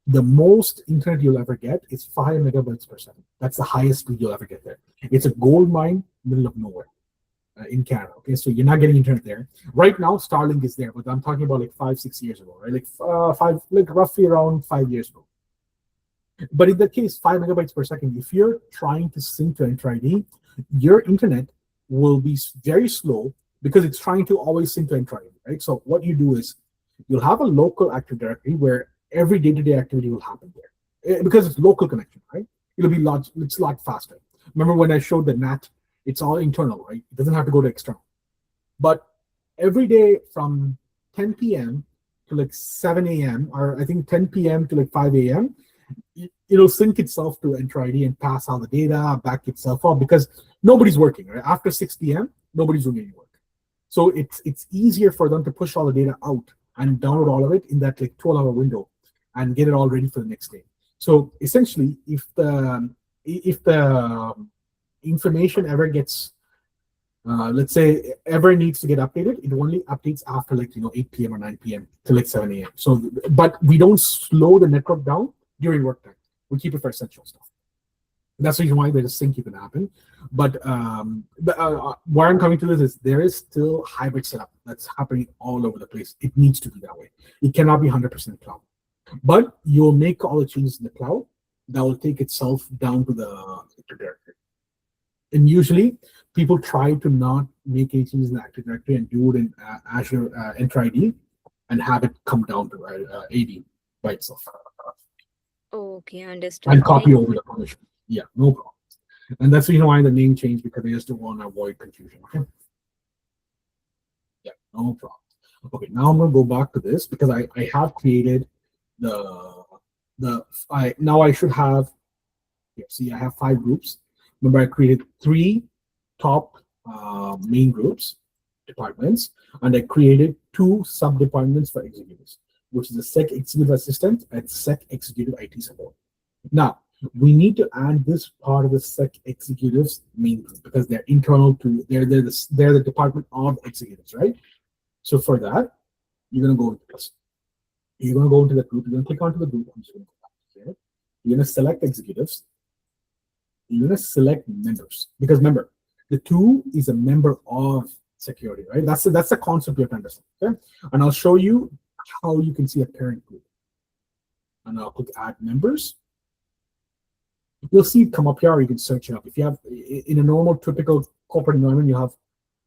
The most internet you'll ever get is 5 megabytes per second. That's the highest speed you'll ever get there. It's a gold mine, middle of nowhere. In Canada, okay, so you're not getting internet there right now. Starlink is there, but I'm talking about like 5-6 years ago, right? Like roughly around 5 years ago. But in that case, 5 megabytes per second. If you're trying to sync to Entra ID, your internet will be very slow because it's trying to always sync to Entra ID, right? So what you do is you'll have a local Active Directory where every day-to-day activity will happen there because it's local connection, right? It's a lot faster. Remember when I showed the NAT? It's all internal, right? It doesn't have to go to external. But every day from 10 p.m. to like 7 a.m., or I think 10 p.m. to like 5 a.m., it'll sync itself to Entra ID and pass all the data, back itself up because nobody's working, right? After 6 p.m., nobody's doing any work. So it's easier for them to push all the data out and download all of it in that like 12-hour window and get it all ready for the next day. So essentially, if the information ever gets, let's say, ever needs to get updated, it only updates after 8 p.m. or 9 p.m. till like 7 a.m. So, but we don't slow the network down during work time. We keep it for essential stuff. That's the reason why there's a sync can happen. But where I'm coming to this is there is still hybrid setup that's happening all over the place. It needs to be that way. It cannot be 100% cloud. But you'll make all the changes in the cloud that will take itself down to the directory. And usually, people try to not make any changes in the Active Directory and do it in Azure Entra ID and have it come down to AD by itself. Okay, understood. And copy over the permission. Yeah, no problem. And that's the reason why the name changed, because they just don't want to avoid confusion. Okay. Yeah, no problem. Okay, now I'm gonna go back to this because I have created now I should have. Yeah, see, I have 5 groups. Remember, I created 3 top main groups, departments, and I created 2 sub-departments for executives, which is the Sec Executive Assistant and Sec Executive IT Support. Now, We need to add this part of the SEC executives main group because they're internal to they're the department of executives, right? So for that, you're gonna go into this. You're gonna go into the group. You're gonna click onto the group. I'm just gonna go back here. You're gonna select executives. You're gonna select members because remember, the two is a member of security, right? That's the concept you have to understand. Okay, and I'll show you how you can see a parent group. And I'll click add members. You'll see it come up here, or you can search it up. If you have in a normal, typical corporate environment, you have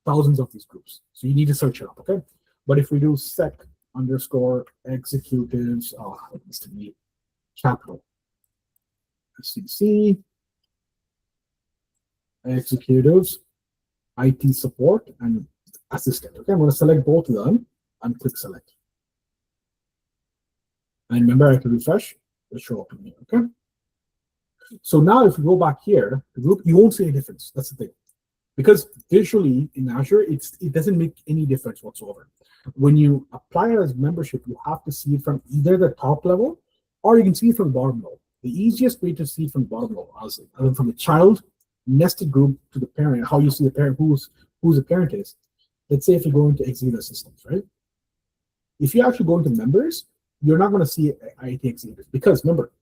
thousands of these groups. So you need to search it up, okay? But if we do sec_executives, it needs to be capital. SEC, executives, IT support, and assistant. Okay, I'm going to select both of them and click select. And remember, I have to refresh. It'll show up in here, okay? So now if you go back here, the group, you won't see any difference. That's the thing. Because visually in Azure, it doesn't make any difference whatsoever. When you apply it as membership, you have to see it from either the top level or you can see it from the bottom level. The easiest way to see it from the bottom level is from the child nested group to the parent, how you see the parent, who's the parent is. Let's say if you go into executive systems, right? If you actually go into members, you're not going to see IT executives because remember,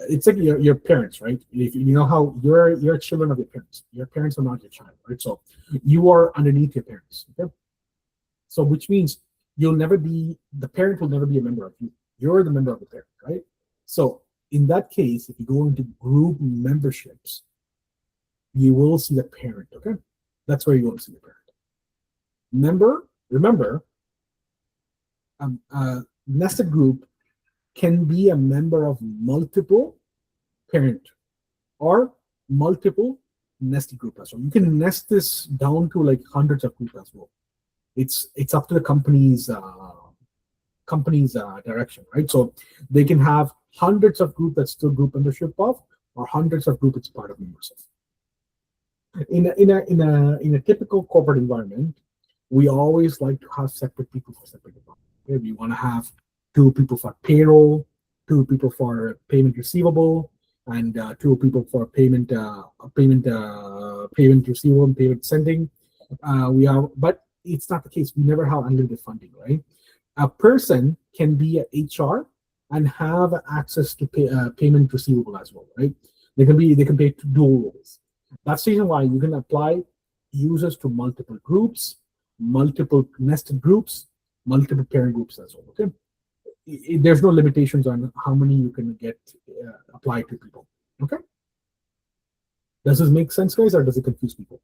it's like your parents, right? If you know how you're children of your parents are not your child, right? So you are underneath your parents, okay? So which means the parent will never be a member of you. You're the member of the parent, right? So in that case, if you go into group memberships, you will see the parent, okay? That's where you will see the parent. Remember, nested group can be a member of multiple parent or multiple nested group as well. You can nest this down to like hundreds of groups as well. It's up to the company's direction, right? So they can have hundreds of groups that's still group membership of, or hundreds of groups it's part of members of. In a typical corporate environment, we always like to have separate people for separate departments. Okay? We want to have 2 people for payroll, 2 people for payment receivable, and 2 people for payment receivable and payment sending. But it's not the case. We never have unlimited funding, right? A person can be a HR and have access to payment receivable as well, right? They can pay dual roles. That's the reason why you can apply users to multiple groups, multiple nested groups, multiple parent groups as well. Okay, there's no limitations on how many you can get applied to people. Okay, does this make sense, guys, or does it confuse people?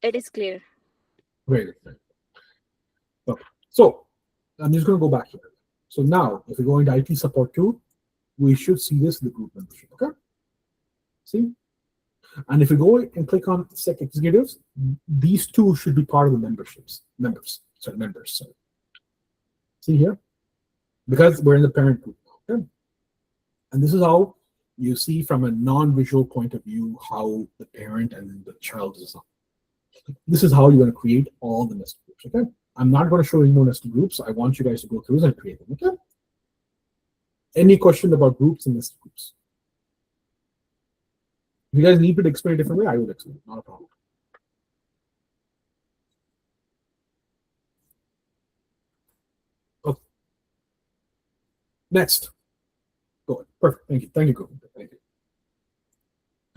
It is clear. Very good. Okay, so I'm just going to go back here. So now, if we go into IT support 2, we should see this in the group membership. Okay, see. And if you go and click on SEC executives, these 2 should be part of the members. Sorry. See here? Because we're in the parent group. Okay? And this is how you see from a non-visual point of view how the parent and the child is. This is how you're going to create all the nested groups. Okay? I'm not going to show you more nested groups. I want you guys to go through and create them. Okay? Any question about groups and nested groups? If you guys need to explain a different way, I will explain. Not a problem. Okay. Next. Go ahead. Perfect. Thank you. Thank you, Govind. Thank you.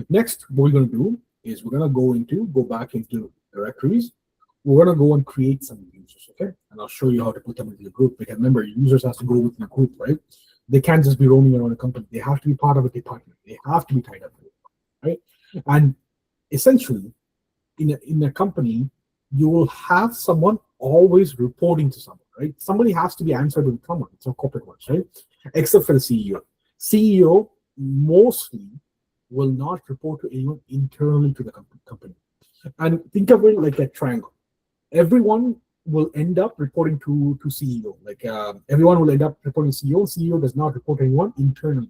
Next, what we're going to do is we're going to go back into directories. We're going to go and create some users, okay? And I'll show you how to put them into the group. Because remember, users have to go within a group, right? They can't just be roaming around a company. They have to be part of a department. They have to be tied up with it. Right? And essentially, in a company, you will have someone always reporting to someone, right? Somebody has to be answered to someone. It's how corporate works, right? Except for the CEO. CEO mostly will not report to anyone internally to the company. And think of it like a triangle. Everyone will end up reporting to CEO. Like everyone will end up reporting to CEO. CEO does not report to anyone internally.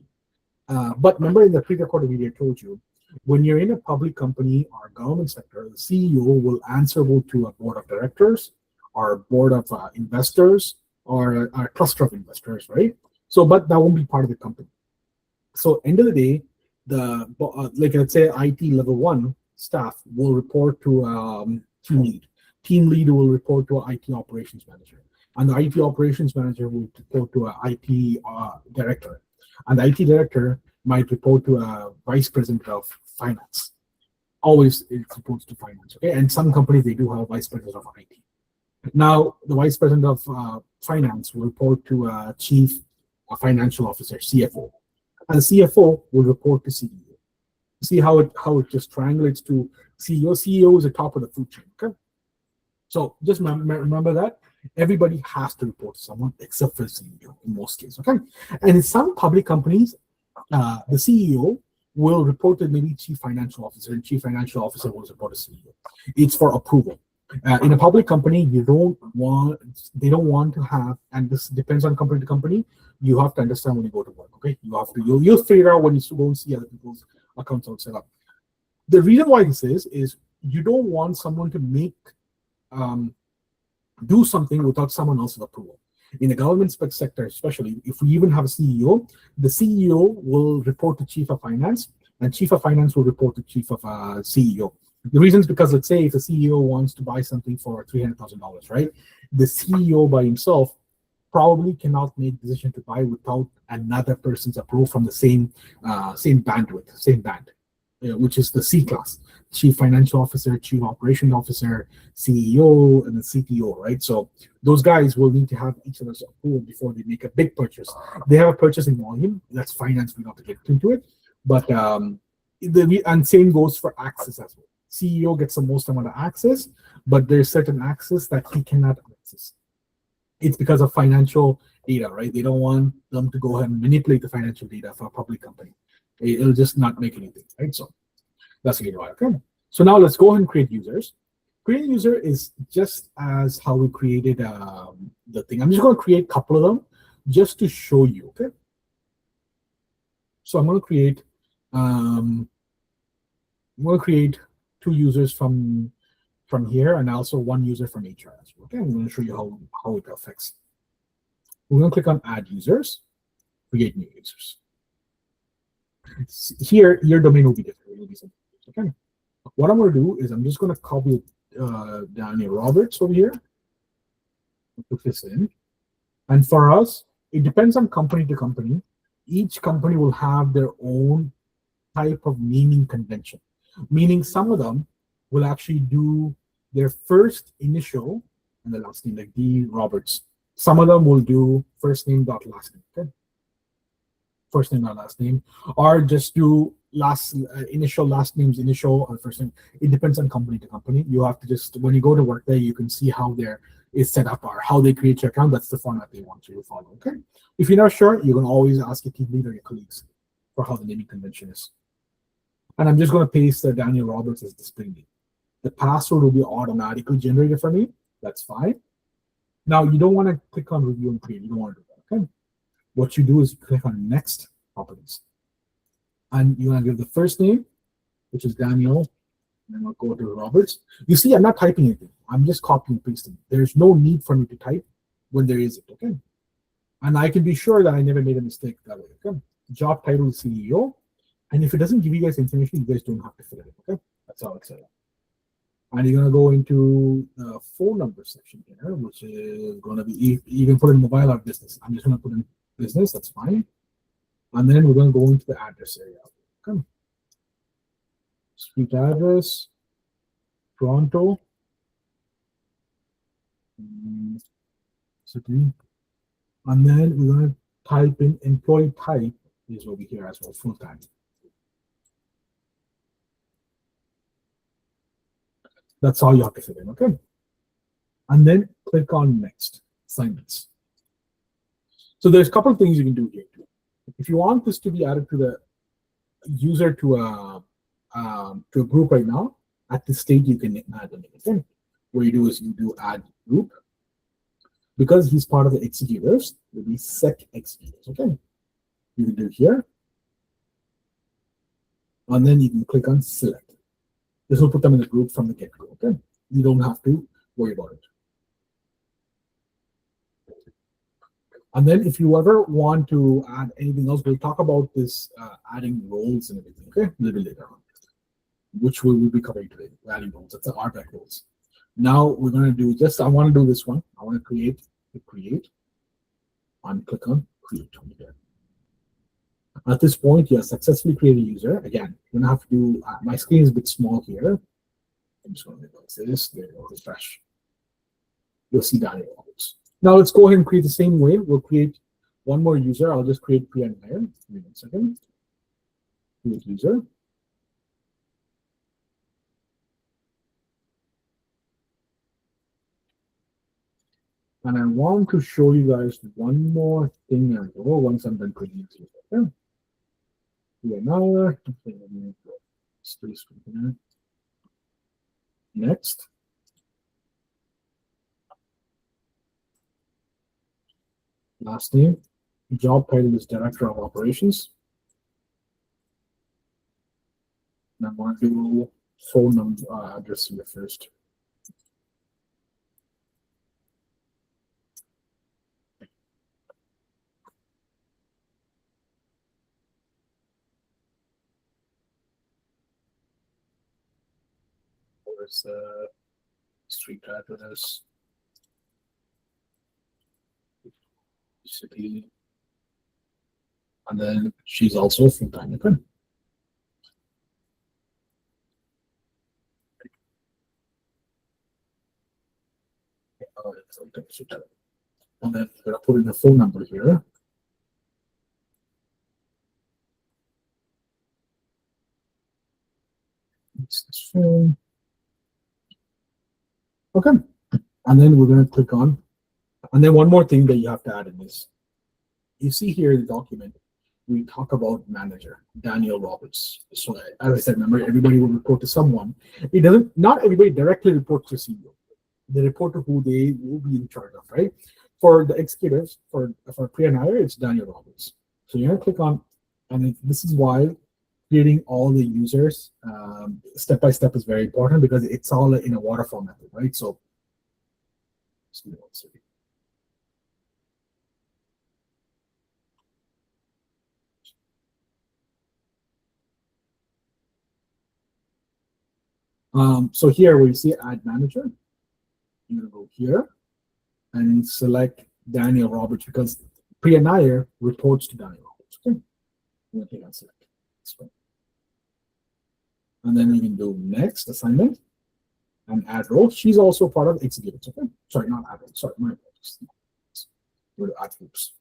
But remember in the pre-recorded video I told you, when you're in a public company or government sector, the CEO will answer to a board of directors or board of investors or a cluster of investors, right? So, but that won't be part of the company. So, end of the day, like let's say IT level 1 staff will report to team lead. Team lead will report to an IT operations manager, and the IT operations manager will report to an IT director, and the IT director might report to a vice president of finance. Always it reports to finance, okay? And some companies, they do have a vice president of IT. Now, the vice president of finance will report to a chief financial officer, CFO, and the CFO will report to CEO. See how it just triangulates to CEO. CEO is the top of the food chain, okay? So just remember that everybody has to report to someone except for the CEO in most cases, okay? And in some public companies, the CEO will report to maybe chief financial officer, and chief financial officer will report to CEO. It's for approval. In a public company, they don't want to have, and this depends on company to company. You have to understand when you go to work, okay? You'll figure out when you go and see other people's accounts all set up. The reason why this is you don't want someone to do something without someone else's approval. In the government sector, especially, if we even have a CEO, the CEO will report to chief of finance, and chief of finance will report to chief of CEO. The reason is because, let's say, if a CEO wants to buy something for $300,000, right? The CEO by himself probably cannot make the decision to buy without another person's approval from the same band, which is the C class: chief financial officer, chief operation officer, CEO, and the CTO, right? So those guys will need to have each other's approval before they make a big purchase. They have a purchasing volume. That's finance. We don't have to get into it, but and same goes for access as well. CEO gets the most amount of access, but there's certain access that he cannot access. It's because of financial data, right? They don't want them to go ahead and manipulate the financial data for a public company. It'll just not make anything, right? So that's the why. Okay. So now let's go ahead and create users. Create a user is just as how we created the thing. I'm just going to create a couple of them just to show you. Okay. So I'm going to create 2 users from here, and also 1 user from HR as well. Okay, I'm going to show you how it affects. We're going to click on Add Users, Create New Users. Here, your domain will be different. It will be something. Okay. What I'm going to do is I'm just going to copy Daniel Roberts over here. Put this in, and for us, it depends on company to company. Each company will have their own type of naming convention. Meaning some of them will actually do their first initial and the last name, like D. Roberts. Some of them will do first name dot last name. Okay? First name dot last name, or just do initial last names, initial or first name. It depends on company to company. You have to just, when you go to Workday, you can see how is set up or how they create your account. That's the format they want you to follow. Okay. If you're not sure, you can always ask your team leader or your colleagues for how the naming convention is. And I'm just going to paste Daniel Roberts as display name. The password will be automatically generated for me. That's fine. Now, you don't want to click on review and create. You don't want to do that, okay? What you do is click on next properties. And you want to give the first name, which is Daniel, and then I'll go to Roberts. You see, I'm not typing anything. I'm just copying and pasting. There's no need for me to type when there isn't, okay? And I can be sure that I never made a mistake that way, okay? Job title is CEO. And if it doesn't give you guys information, you guys don't have to fill it in, okay? That's how it's set up. And you're going to go into the phone number section here, which is going to be, you can put in mobile or business. I'm just going to put in business, that's fine. And then we're going to go into the address area. Okay. Street address, Toronto, city. And then we're going to type in employee type is over here as well, full time. That's all you have to fill in, okay? And then click on next, assignments. So there's a couple of things you can do here too. If you want this to be added to the user to a group right now, at this stage you can add them in. What you do is you do add group. Because he's part of the executors, it will be sec executors, okay? You can do here. And then you can click on select. This will put them in the group from the get-go, okay? You don't have to worry about it. And then if you ever want to add anything else, we'll talk about this adding roles and everything, okay? A little later on, which we will be covering today, adding roles. That's the RBAC roles. Now we're going to do just, I want to do this one. I want to create, and click on create over here. At this point, you have successfully created a user. Again, you're going to have to do, my screen is a bit small here. I'm just going to make this, there you go, refresh. You'll see Daniel Roberts. Now let's go ahead and create the same way. We'll create one more user. I'll just create Priya Nair. Give me 1 second. Create user. And I want to show you guys one more thing as well once I'm done creating this user. Okay. Priya Nair. Next. Last name, job title is Director of Operations. And I want to do phone number address here first. Where's the street address? City, and then she's also full-time. Okay. And then we're gonna put in a phone number here. This phone. Okay, and then we're gonna click on. And then one more thing that you have to add in this. You see here in the document, we talk about manager, Daniel Roberts. So as I said, remember, everybody will report to someone. It doesn't, not everybody directly reports to CEO. They report to who they will be in charge of, right? For the executives, for Priya Nair, it's Daniel Roberts. So you're gonna click on, and this is why creating all the users step by step is very important, because it's all in a waterfall method, right? So, so here where you see add manager, you're gonna go here and select Daniel Roberts, because Priya Nair reports to Daniel Roberts. Okay, I'm gonna click on select this one. And then we can do next assignment and add role. She's also part of executives. Okay, sorry, not add role. Sorry, my apologies. Go to add groups.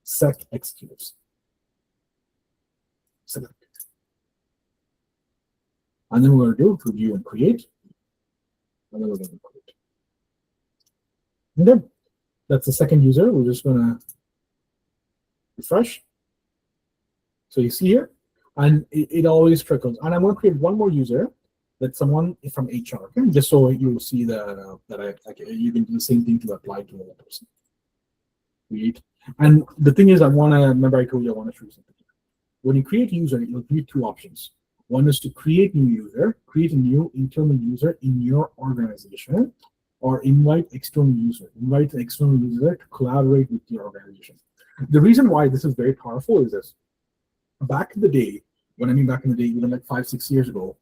Set executives. Select. And then we're going to do review and create. And then we're going to create. And then that's the second user. We're just going to refresh. So you see here, and it always trickles. And I'm going to create one more user that's someone from HR, okay? Just so you see that you can do the same thing to apply to another person. Create. And the thing is, I want to remember I told you I want to show you something. When you create user, you'll create two options. One is to create new user, create a new internal user in your organization, or invite external user. Invite an external user to collaborate with your organization. The reason why this is very powerful is this. Back in the day, when I mean back in the day, even like 5-6 years ago,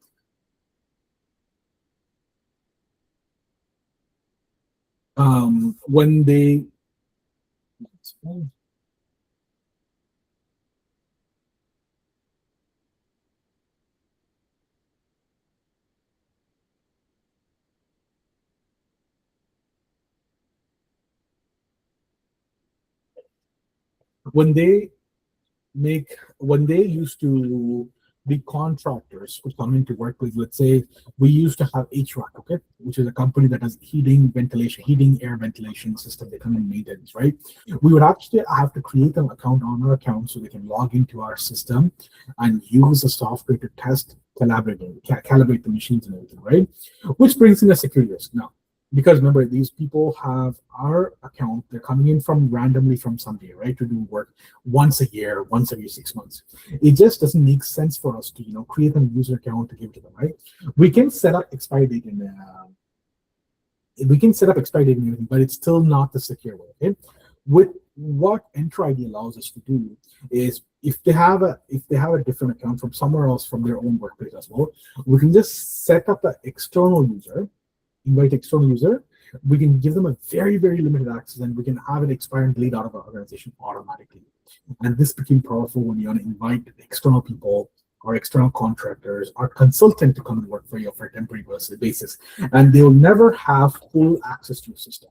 when they used to be contractors who come into work with, let's say we used to have HVAC, okay, which is a company that has heating, air ventilation system. They come in maintenance, right? We would actually have to create an account on our account so they can log into our system and use the software to test, calibrate the machines and everything, right? Which brings in a security risk. Now, because remember, these people have our account, they're coming in from randomly from somewhere, right, to do work once a year, once every 6 months. It just doesn't make sense for us to, create a user account to give to them, right? We can set up expiry date in we can set up expiry date and everything, but it's still not the secure way. Okay, with what Enter ID allows us to do is if they have a different account from somewhere else from their own workplace as well, we can just set up an external user, invite external user. We can give them a very, very limited access, and we can have it expire and delete out of our organization automatically. And this became powerful when you want to invite external people or external contractors or consultant to come and work for you for a temporary basis, and they'll never have full access to your system.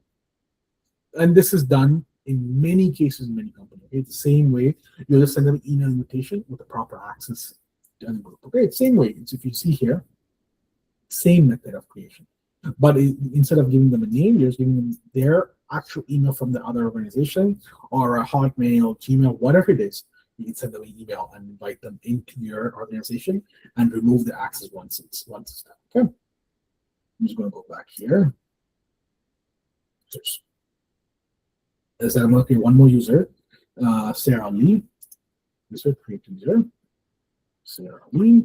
And this is done in many cases in many companies. Okay? It's the same way. You'll just send them an email invitation with the proper access to the group. Okay, it's the same way. It's, if you see here, same method of creation. But instead of giving them a name, you're just giving them their actual email from the other organization or a Hotmail, Gmail, whatever it is. You can send them an email and invite them into your organization and remove the access once it's done. Okay. I'm just going to go back here. As I'm looking at one more user, Sarah Lee. User, create user. Sarah Lee.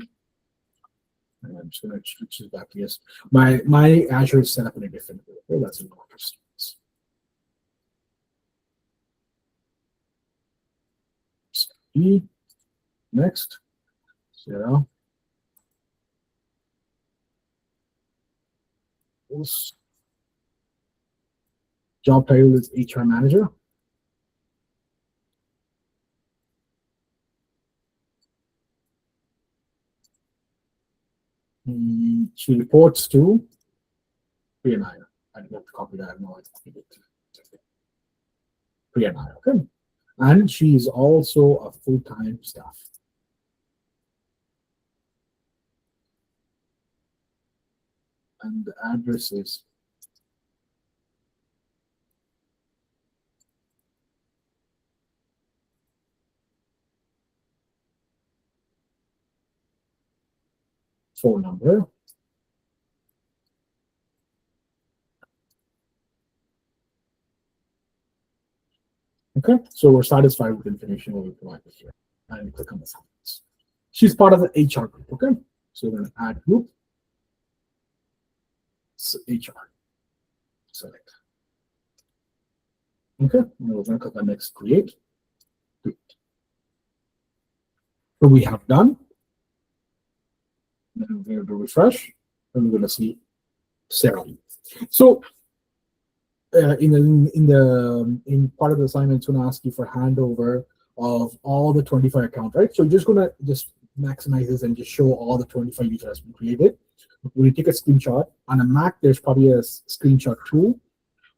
And I'm just going to switch this back to yes. My Azure is set up in a different way. Okay, that's important. E. Next. Sarah. Job title is HR manager. She reports to Priya Nair. I didn't have to copy that. No, I copied it. Priya Nair. Okay. And she is also a full-time staff. And the address is phone number. Okay, so we're satisfied with the information we provided here. And click on this. She's part of the HR group. Okay, so we're going to add group. So HR. Select. Okay, and we're going to click on next create. Great. So we have done. Then we're going to refresh, and we're going to see Sarah. So in part of the assignment, it's going to ask you for handover of all the 25 accounts, right? So you're just going to just maximize this and just show all the 25 users has been created. When you take a screenshot on a Mac, there's probably a screenshot tool,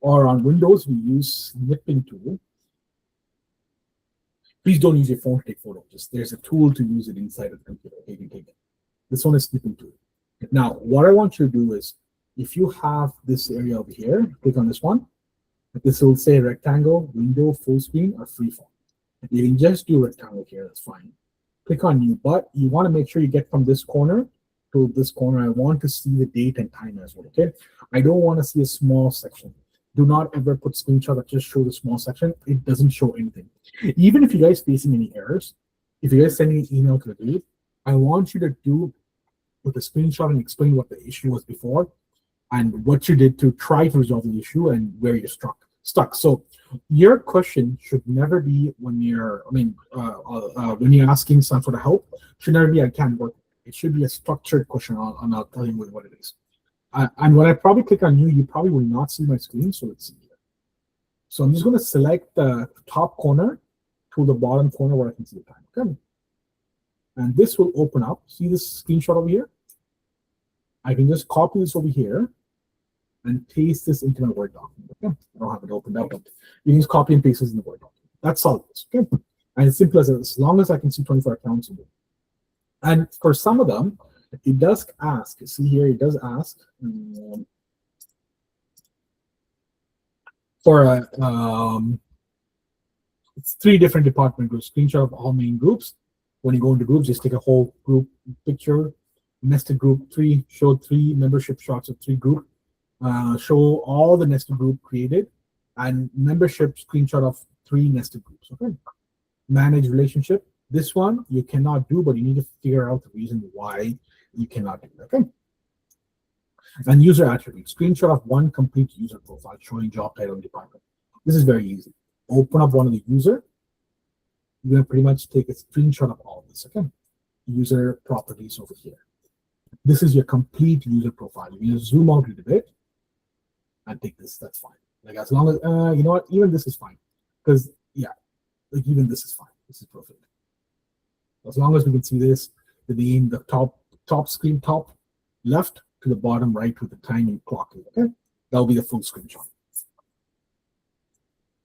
or on Windows we use snipping tool. Please don't use your phone to take photos. Just there's a tool to use it inside of the computer. Okay, you can take it. This one is snipping tool. Now, what I want you to do is, if you have this area over here, click on this one. This will say rectangle, window, full screen, or freeform. You can just do rectangle here, that's fine. Click on new, but you want to make sure you get from this corner to this corner. I want to see the date and time as well, okay? I don't want to see a small section. Do not ever put screenshot that just show the small section. It doesn't show anything. Even if you guys facing any errors, if you guys sending an email to the group, I want you to do with a screenshot and explain what the issue was before and what you did to try to resolve the issue and where you're stuck. So your question should never be when you're, when you're asking some sort of help, should never be I can't work. It should be a structured question, and I'll tell you what it is. And when I probably click on you probably will not see my screen, so let's see here. So I'm just going to select the top corner to the bottom corner where I can see the time. Okay. And this will open up. See this screenshot over here? I can just copy this over here and paste this into my Word document. Okay? I don't have it opened up, but you can just copy and paste this in the Word document. That's all it is. Okay? And it's simple as long as I can see 24 accounts. And for some of them, it does ask. See here, it does ask for it's 3 different department groups. Screenshot of all main groups. When you go into groups, just take a whole group picture, nested group 3, show 3 membership shots of 3 group, show all the nested group created, and membership screenshot of 3 nested groups. Okay. Manage relationship. This one you cannot do, but you need to figure out the reason why you cannot do it. Okay. And user attributes, screenshot of one complete user profile showing job title and department. This is very easy. Open up one of the user. You're going to pretty much take a screenshot of all of this, okay? User properties over here. This is your complete user profile. You just zoom out a little bit and take this, that's fine. Like as long as, you know what, even this is fine. Because, yeah, like even this is fine. This is perfect. As long as we can see this, the name, the top screen, top left to the bottom right with the time and clock, okay? That'll be the full screenshot.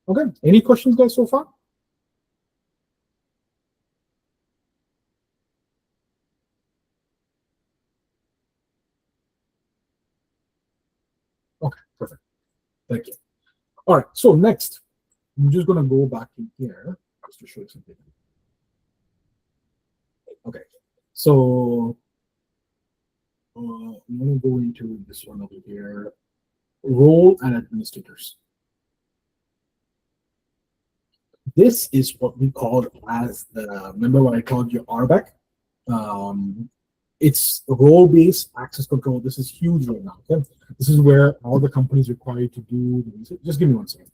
Okay, any questions guys so far? Okay, perfect. Thank you. All right, so next, I'm just going to go back in here just to show you something. Okay, so I'm going to go into this one over here, role and administrators. This is what we call as the, remember what I called you RBAC? It's role-based access control. This is huge right now. Okay, this is where all the companies require you to do the research. Just give me 1 second.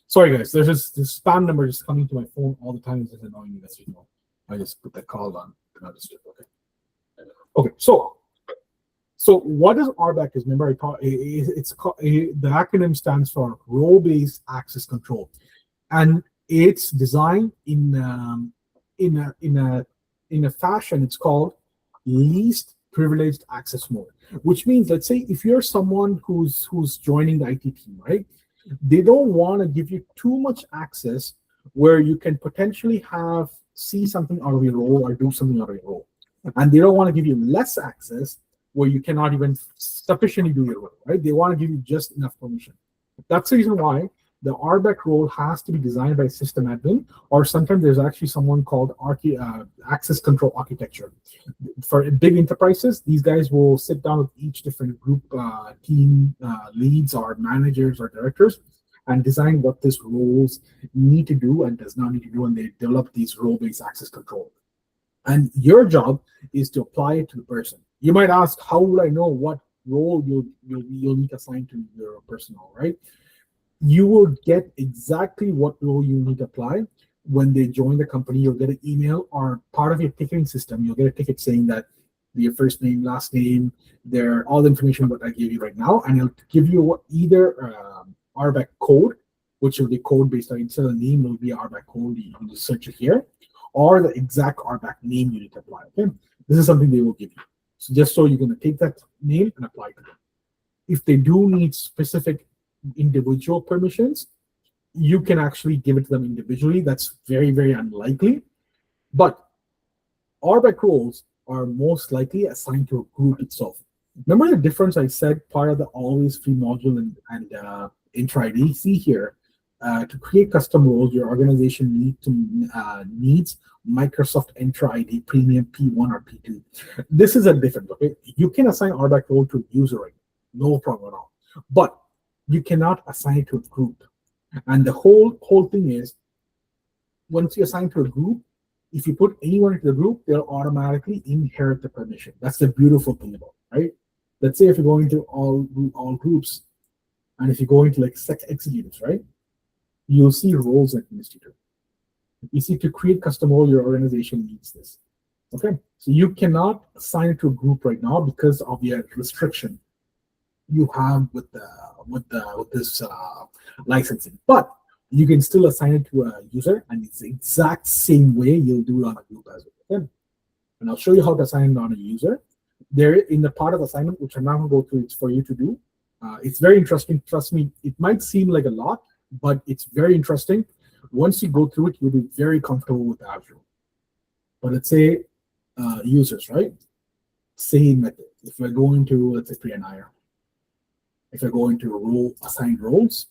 Sorry guys, there's this spam number just coming to my phone all the time. It's just annoying me. That's, you know, I just put that call on. Okay, so what is RBAC is? Remember, I thought it's called, the acronym stands for Role-Based Access Control, and it's designed in a fashion. It's called least privileged access mode, which means, let's say if you're someone who's joining the IT team, right? They don't want to give you too much access where you can potentially see something out of your role or do something out of your role, and they don't want to give you less access where you cannot even sufficiently do your role, right? They want to give you just enough permission. That's the reason why the RBAC role has to be designed by system admin, or sometimes there's actually someone called access control architecture. For big enterprises, these guys will sit down with each different group, team leads or managers or directors and design what these roles need to do and does not need to do, and they develop these role-based access control. And your job is to apply it to the person. You might ask, how will I know what role you'll need to assign to your personnel, right? You will get exactly what role you need to apply when they join the company. You'll get an email or part of your ticketing system. You'll get a ticket saying that your first name, last name, all the information that I gave you right now, and it'll give you either RBAC code, which will be code based on, instead of the name, will be RBAC code. You can just search it here, or the exact RBAC name you need to apply. Okay, this is something they will give you. So just so you're going to take that name and apply to them. If they do need specific individual permissions, you can actually give it to them individually. That's very, very unlikely. But RBAC roles are most likely assigned to a group itself. Remember the difference I said part of the always free module and Intra-ID? See here, to create custom roles, your organization needs Microsoft Intra-ID Premium P1 or P2. This is a different, okay? You can assign RBAC role to a user, right? No problem at all. But you cannot assign it to a group. And the whole thing is, once you assign to a group, if you put anyone into the group, they'll automatically inherit the permission. That's the beautiful thing about it, right? Let's say if you go into all groups, and if you go into like executives, right? You'll see roles administrator. You see, to create custom role, your organization needs this. Okay, so you cannot assign it to a group right now because of the restriction you have with this licensing. But you can still assign it to a user, and it's the exact same way you'll do it on a group as well. Okay? And I'll show you how to assign it on a user. There, in the part of assignment, which I'm not going to go through, it's for you to do. It's very interesting. Trust me, it might seem like a lot, but it's very interesting. Once you go through it, you'll be very comfortable with Azure. But let's say users, right? Same method. If we're going to, let's say, pre-hire. If I go into assigned roles,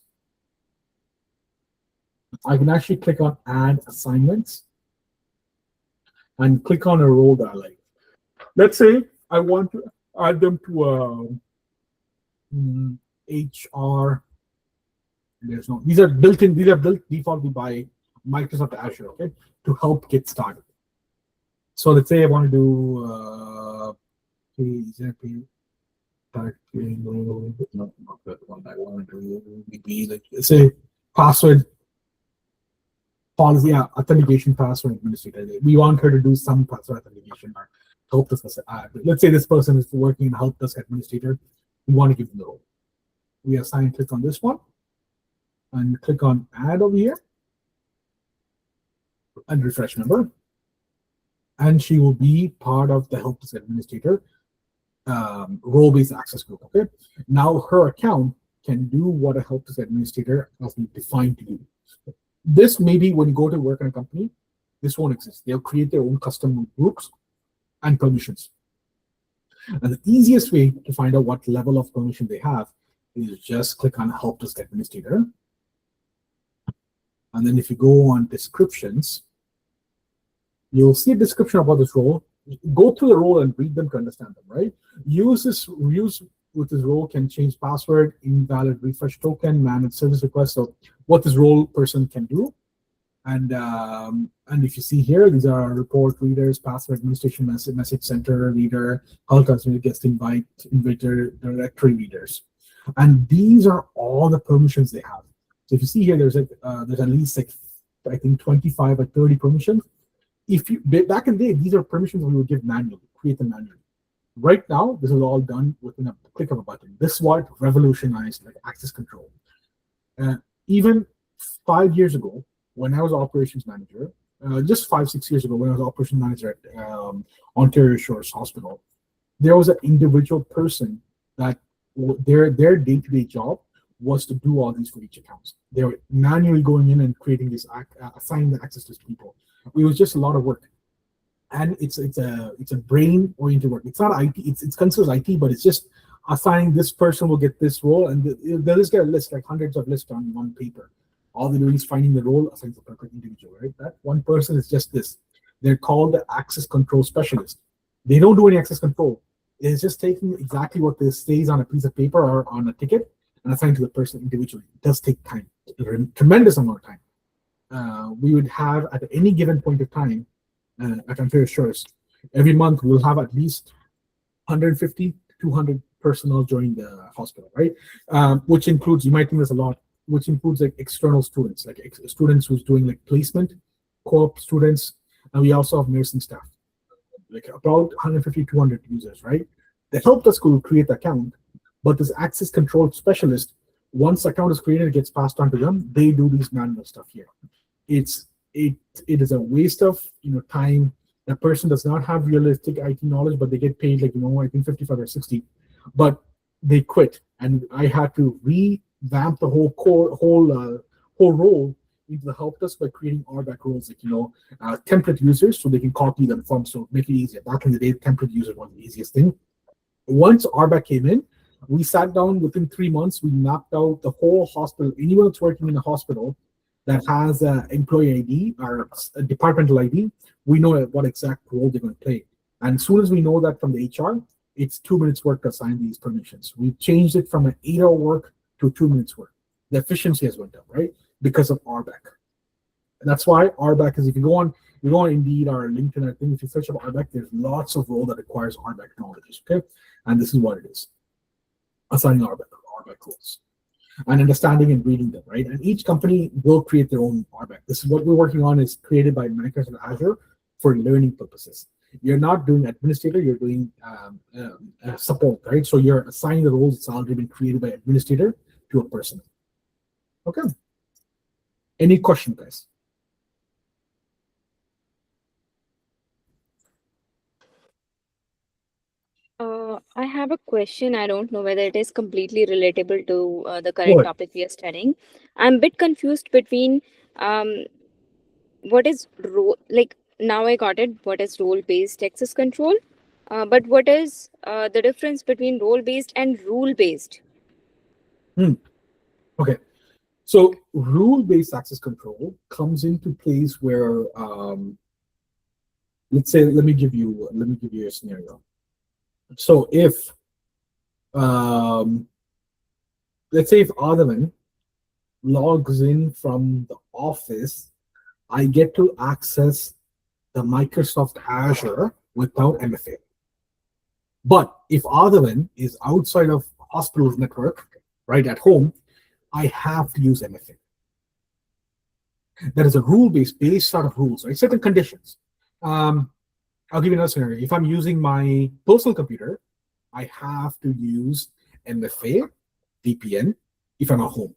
I can actually click on add assignments and click on a role that I like. Let's say I want to add them to HR. These are built defaultly by Microsoft Azure, okay, to help get started. So let's say I want to do not that one. I want to do maybe like say password policy, authentication password administrator. We want her to do some password authentication or help desk. Let's say this person is working in help desk administrator. We want to give them the role. We assign, click on this one, and click on add over here, and refresh number. And she will be part of the help desk administrator role-based access group. Okay. Now her account can do what a help desk administrator has been defined to do. This maybe when you go to work in a company, this won't exist. They'll create their own custom groups and permissions. And the easiest way to find out what level of permission they have is just click on help desk administrator. And then if you go on descriptions, you'll see a description about this role. Go through the role and read them to understand them, right? Use with this role can change password, invalid refresh token, manage service requests. So what this role person can do. And if you see here, these are report readers, password administration, message center reader, help customer guest inviter, directory readers. And these are all the permissions they have. So if you see here, there's at least like, I think 25 or 30 permissions. If you back in the day, these are permissions we would give manually, create them manually. Right now, this is all done within a click of a button. This is what revolutionized like access control. Even 5 years ago, when I was operations manager, just 5-6 years ago, when I was operations manager at Ontario Shores Hospital, there was an individual person that their day-to-day job was to do all these for each account. They were manually going in and creating this, assigning the access to people. It was just a lot of work, and it's a brain-oriented work. It's not IT. It's considered IT, but it's just assigning this person will get this role, and they'll just get a list, like hundreds of lists on one paper. All they're doing is finding the role, assigning the perfect individual, right? That one person is just this. They're called the access control specialist. They don't do any access control. It's just taking exactly what this stays on a piece of paper or on a ticket and assigning to the person individually. It does take time, a tremendous amount of time. We would have at any given point of time at Ontario Shores, every month we'll have at least 150 to 200 personnel joining the hospital, right? Which includes, you might think there's a lot, which includes like external students, like students who's doing like placement, co-op students, and we also have nursing staff, like about 150 to 200 users, right? The help desk will create the account, but this access control specialist, once the account is created, it gets passed on to them. They do these manual stuff here. It is a waste of time. The person does not have realistic IT knowledge, but they get paid like I think 55 or 60, but they quit, and I had to revamp the whole role into the help desk by creating RBAC roles, like template users, so they can copy them from, so make it easier. Back in the day, template user was the easiest thing. Once RBAC came in, we sat down within 3 months. We mapped out the whole hospital. Anyone that's working in a hospital that has an employee ID or a departmental ID, we know what exact role they're going to play. And as soon as we know that from the HR, it's 2 minutes work to assign these permissions. We've changed it from an 8-hour work to 2 minutes work. The efficiency has went up, right? Because of RBAC. And that's why RBAC is, if you go on Indeed or LinkedIn, I think if you search up RBAC, there's lots of role that requires RBAC knowledge, okay? And this is what it is. Assigning RBAC roles. And understanding and reading them, right? And each company will create their own RBAC. This is what we're working on, is created by Microsoft Azure for learning purposes. You're not doing administrator, you're doing support, right? So you're assigning the roles that's already been created by administrator to a person. Okay. Any question, guys? I have a question. I don't know whether it is completely relatable to the current topic we are studying. I'm a bit confused between what is role, like now I got it, what is role-based access control, but what is the difference between role-based and rule-based? Okay. So rule-based access control comes into place where, let's say, let me give you a scenario. So if, let's say if Adhavan logs in from the office I get to access the Microsoft Azure without MFA. But if Adhavan is outside of hospital's network, right at home, I have to use MFA. That is a based out of rules, right? Certain conditions. I'll give you another scenario. If I'm using my personal computer, I have to use MFA VPN if I'm at home.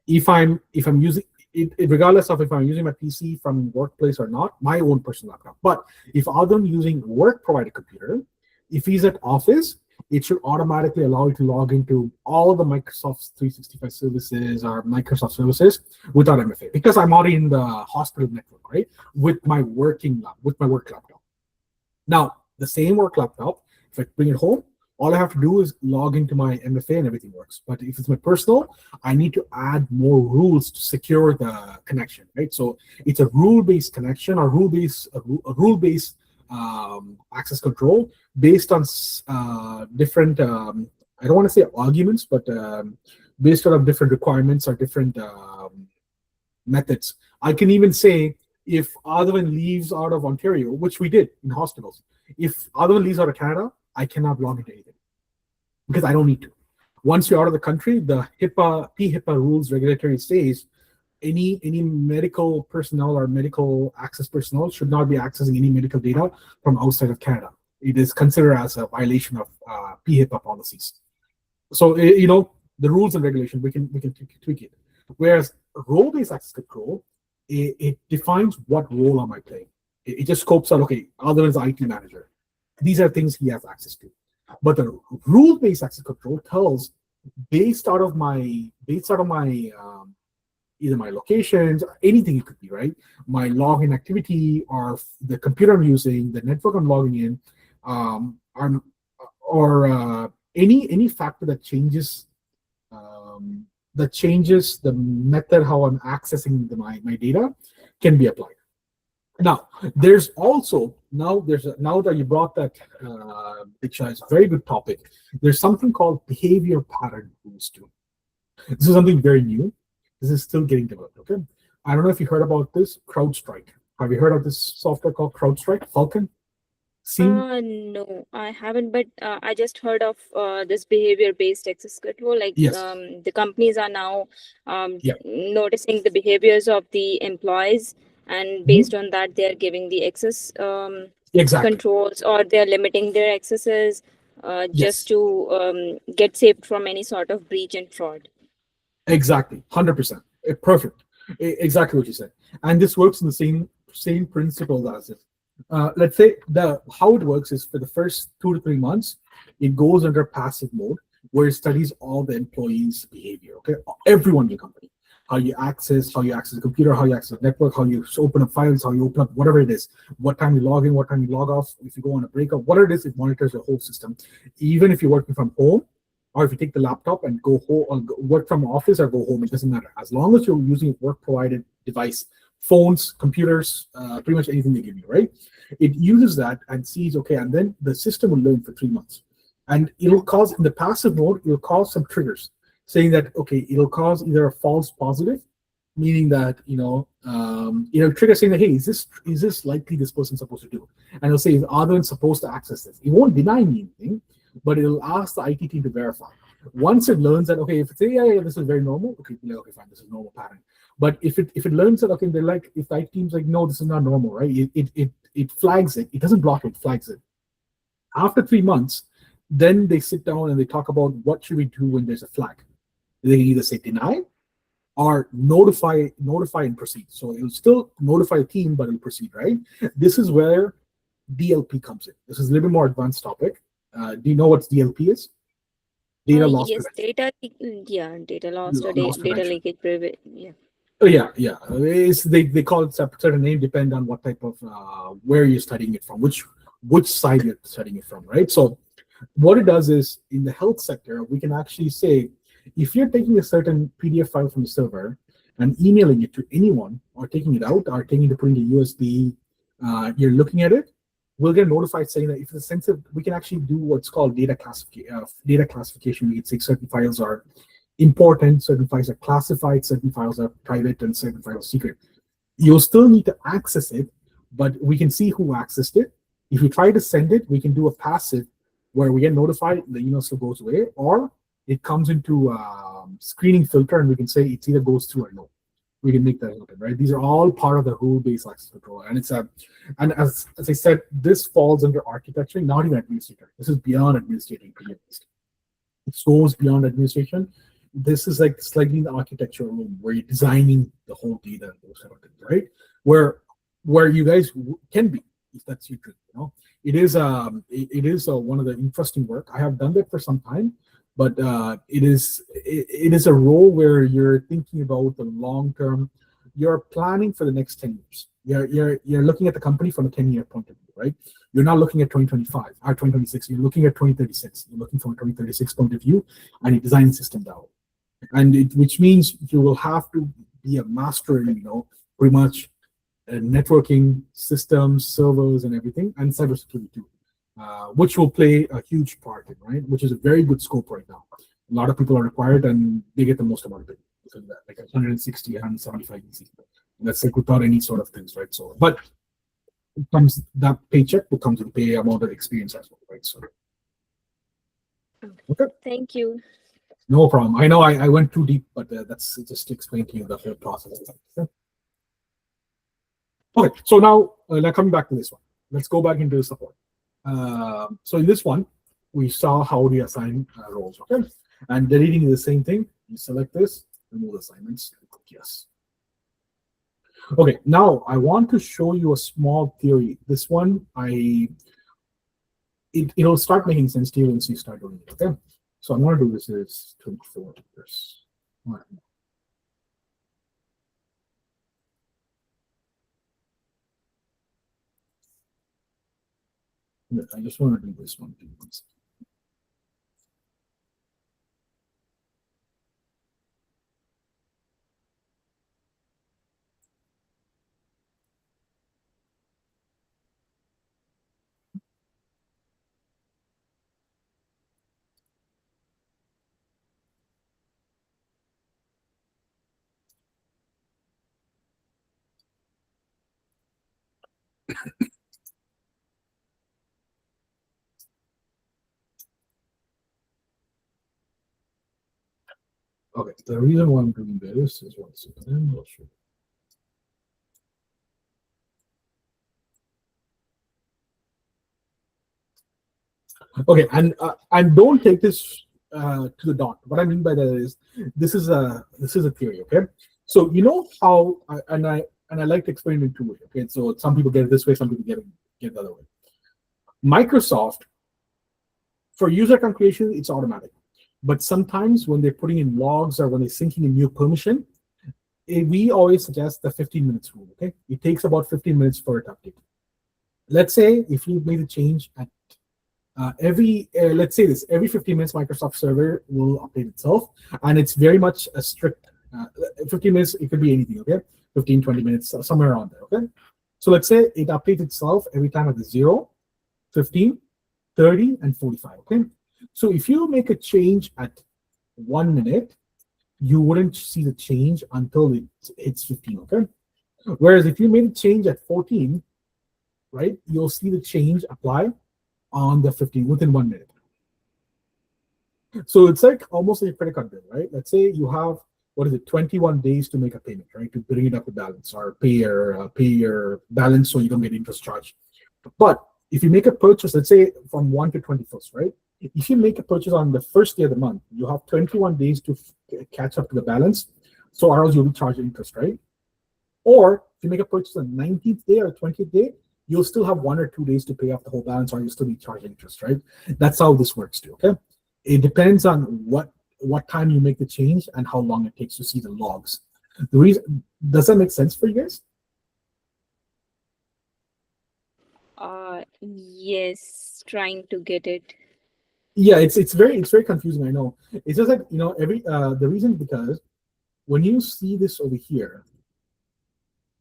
If I'm using it, regardless of if I'm using my PC from workplace or not, my own personal laptop. But if I'm using work provided computer, if he's at office, it should automatically allow you to log into all the Microsoft 365 services or Microsoft services without MFA, because I'm already in the hospital network, right? With my work laptop. Now, the same work laptop, if I bring it home, all I have to do is log into my MFA and everything works. But if it's my personal, I need to add more rules to secure the connection, right? So it's a rule-based connection or rule-based access control based on different, I don't want to say arguments, but based on different requirements or different methods. I can even say if Adhavan leaves out of Ontario, which we did in hospitals, if Adhavan leaves out of Canada, I cannot log into anything because I don't need to. Once you're out of the country, the HIPAA rules regulatory says any medical personnel or medical access personnel should not be accessing any medical data from outside of Canada. It is considered as a violation of HIPAA policies. So the rules and regulation we can tweak it. Whereas role-based access control, it defines what role am I playing. It just scopes out, okay, other than IT manager. These are things he has access to. But the rule-based access control tells based out of my either my locations or anything it could be, right? My login activity or the computer I'm using, the network I'm logging in, or any factor that changes the method how I'm accessing my data can be applied. Now, there's also now that you brought that, Diksha, it's a very good topic. There's something called behavior pattern rules too. This is something very new. This is still getting developed. Okay, I don't know if you heard about this CrowdStrike. Have you heard of this software called CrowdStrike? Falcon? No, I haven't, but I just heard of this behavior-based access control. Like, yes. The companies are now Yeah. noticing the behaviors of the employees, and based on that, they are giving the access Exactly. controls, or they are limiting their accesses just to get saved from any sort of breach and fraud. Exactly, 100%. Perfect. Exactly what you said. And this works in the same principle as it. Let's say how it works is for the first 2 to 3 months, it goes under passive mode where it studies all the employees' behavior. Okay, everyone in your company, how you access the computer, how you access the network, how you open up files, how you open up whatever it is, what time you log in, what time you log off, if you go on a breakup, whatever it is, it monitors your whole system. Even if you're working from home, or if you take the laptop and go home, or work from office or go home, it doesn't matter. As long as you're using a work-provided device, phones, computers, pretty much anything they give you, right? It uses that and sees, okay, and then the system will learn for 3 months. And it'll cause, in the passive mode, it'll cause some triggers saying that, okay, it'll cause either a false positive, meaning that, it'll trigger saying that, hey, is this likely this person's supposed to do? And it'll say, is Adhavan supposed to access this? It won't deny me anything, but it'll ask the IT team to verify. Once it learns that, okay, if it's yeah, this is very normal, okay, fine, this is a normal pattern. But if it learns that, okay, they're like, if the IT team's like, no, this is not normal, right? It flags it. It doesn't block it, it flags it. After 3 months, then they sit down and they talk about what should we do when there's a flag. They can either say deny or notify and proceed. So it'll still notify the team, but it'll proceed, right? This is where DLP comes in. This is a little bit more advanced topic. Do you know what DLP is? Data loss prevention. Data loss or data leakage prevention. Yeah. Oh yeah. They call it a certain name depending on what type of where you're studying it from, which side you're studying it from, right? So what it does is in the health sector, we can actually say if you're taking a certain PDF file from the server and emailing it to anyone, or taking it out, or taking it to put in the USB, you're looking at it, we'll get notified saying that if it's sensitive, we can actually do what's called data classification. We can say certain files are important, certain files are classified, certain files are private, and certain files are secret. You'll still need to access it, but we can see who accessed it. If you try to send it, we can do a passive where we get notified, the email still goes away, or it comes into screening filter and we can say it either goes through or no. We can make that happen, right? These are all part of the rule-based access control. And it's and as I said, this falls under architecture, not even administrator. This is beyond administrating. It goes beyond administration. This is like slightly in the architecture room where you're designing the whole data and those kind of things, right? Where you guys can be, if that's your dream, you know. It is one of the interesting work. I have done that for some time, but it is a role where you're thinking about the long term. You're planning for the next 10 years. You're looking at the company from a 10-year point of view, right? You're not looking at 2025 or 2026. You're looking at 2036. You're looking from a 2036 point of view, and you design the system down. And which means you will have to be a master in, you know, pretty much networking systems, servers, and everything, and cybersecurity too, which will play a huge part in, right? Which is a very good scope right now. A lot of people are required, and they get the most amount of it. Because of that, like 160, 175 easy. That's like without any sort of things, right? So, but it comes that paycheck becomes a pay amount of experience as well, right? So, okay. Thank you. No problem. I know I went too deep, but that's just to explain to you the whole process. Okay, so now coming back to this one, let's go back into the support. So in this one, we saw how we assign roles, okay? And deleting is the same thing. You select this, remove assignments, and click yes. Okay, now I want to show you a small theory. This one, it'll start making sense to you once you start doing it, okay? So I'm going to do this is 24 years. All right. I just want to do this one. Okay, the reason why I'm doing this is one second. I'll show you. Okay, and don't take this to the dot. What I mean by that is this is a theory. Okay, so you know how I like to explain it in two ways. Okay, so some people get it this way, some people get it the other way. Microsoft, for user account creation, it's automatic. But sometimes when they're putting in logs or when they're syncing a new permission, we always suggest the 15 minutes rule. Okay, it takes about 15 minutes for it to update. Let's say if you made a change at let's say this, every 15 minutes Microsoft server will update itself, and it's very much a strict 15 minutes. It could be anything, okay? 15, 20 minutes, somewhere around there, okay? So let's say it updates itself every time at the 0, 15, 30, and 45, okay? So if you make a change at 1 minute, you wouldn't see the change until it hits 15, okay? Whereas if you made a change at 14, right, you'll see the change apply on the 15 within 1 minute. So it's like almost like a credit card bill, right? Let's say you have, 21 days to make a payment, right? To bring it up to balance or pay your balance so you don't get interest charge. But if you make a purchase, let's say from 1 to 21st, right? If you make a purchase on the first day of the month, you have 21 days to catch up to the balance. So or else you'll be charged interest, right? Or if you make a purchase on the 19th day or 20th day, you'll still have 1 or 2 days to pay off the whole balance, or you'll still be charged interest, right? That's how this works too, okay? It depends on what time you make the change and how long it takes to see the logs. The reason, does that make sense for you guys? Yes, trying to get it. Yeah, it's very confusing. I know. It's just like, you know, the reason because when you see this over here,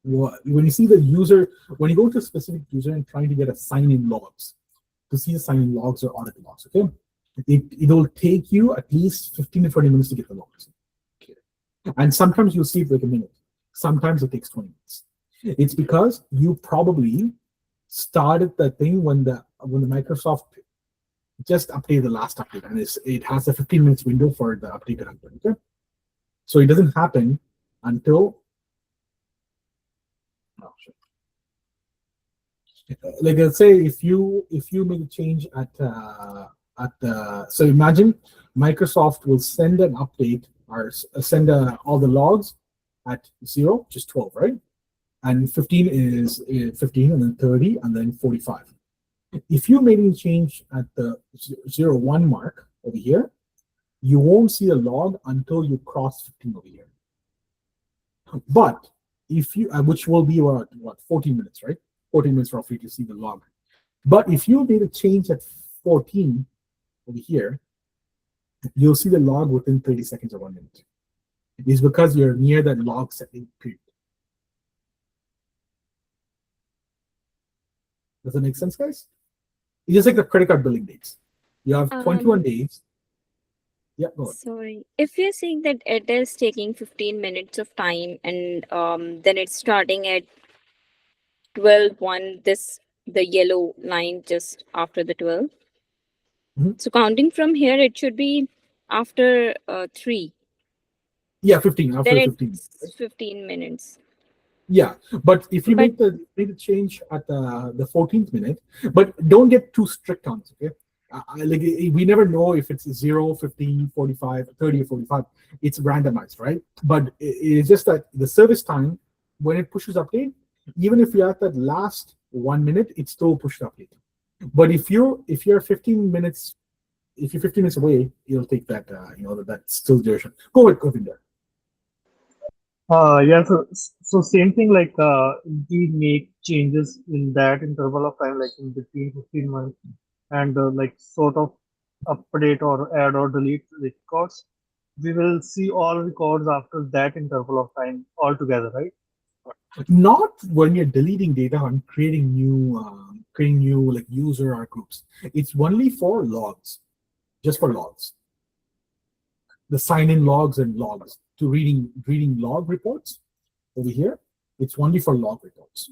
when you see the user, when you go to a specific user and trying to get a sign-in logs, to see the sign-in logs or audit logs, okay, it'll take you at least 15 to 20 minutes to get the logs. Okay. And sometimes you'll see it like a minute. Sometimes it takes 20 minutes. It's because you probably started the thing when the Microsoft just updated the last update, and it has a 15 minutes window for the update to happen. Okay, so it doesn't happen until like let's say if you make a change at so imagine Microsoft will send an update or send all the logs at 0, which is 12, right? And 15 is 15, and then 30, and then 45. If you made any change at the 0, 1 mark over here, you won't see a log until you cross 15 over here. But if you, which will be what 14 minutes, right? 14 minutes roughly to see the log. But if you made a change at 14 over here, you'll see the log within 30 seconds or 1 minute. It's because you're near that log setting period. Does that make sense, guys? It's just like the credit card billing dates. You have 21 days. Yeah, go ahead. Sorry. If you're saying that it is taking 15 minutes of time and then it's starting at 12:1, the yellow line just after the 12. So counting from here, it should be after 3. Yeah, 15, after Then 15. it's 15 minutes. Yeah, but if you make the change at the 14th minute, but don't get too strict on it, okay? Like we never know if it's 0, 15, 45, 30, or 45. It's randomized, right? But it's just that the service time, when it pushes update, even if you're at that last 1 minute, it still pushes update. But if you're 15 minutes, if you're 15 minutes away, it'll take that that still duration. Go ahead, Govinder. Yeah, so same thing, like we make changes in that interval of time, like in between 15 months, and like sort of update or add or delete records. We will see all records after that interval of time altogether, right? Not when you're deleting data and creating new like user or groups. It's only for logs, just for logs. The sign-in logs and logs to reading log reports over here. It's only for log reports.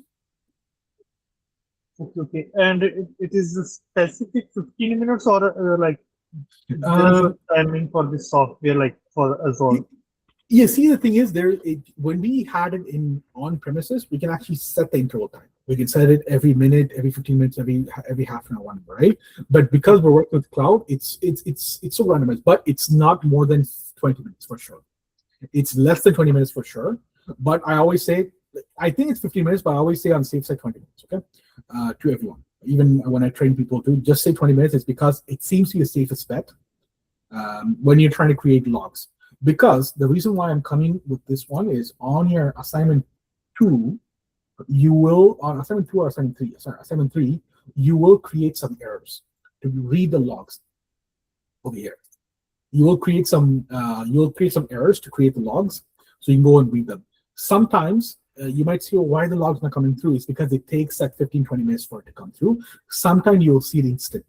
Okay. And it is a specific 15 minutes or like there is a timing for this software, like for Azure. Yeah, see, the thing is, when we had it in on premises, we can actually set the interval time. We can set it every minute, every 15 minutes, every half an hour, whatever, right? But because we're working with cloud, it's so randomized. But it's not more than 20 minutes for sure. It's less than 20 minutes for sure. But I always say, I think it's 15 minutes, but I always say on safe side 20 minutes, okay? To everyone, even when I train people to just say 20 minutes, it's because it seems to be the safest bet when you're trying to create logs. Because the reason why I'm coming with this one is on your assignment 2, you will, on assignment 2 or assignment 3, assignment 3, you will create some errors to read the logs over here. You will create some errors to create the logs, so you can go and read them. Sometimes you might see, why the log's not coming through. It's because it takes that 15-20 minutes for it to come through. Sometimes you'll see it instant.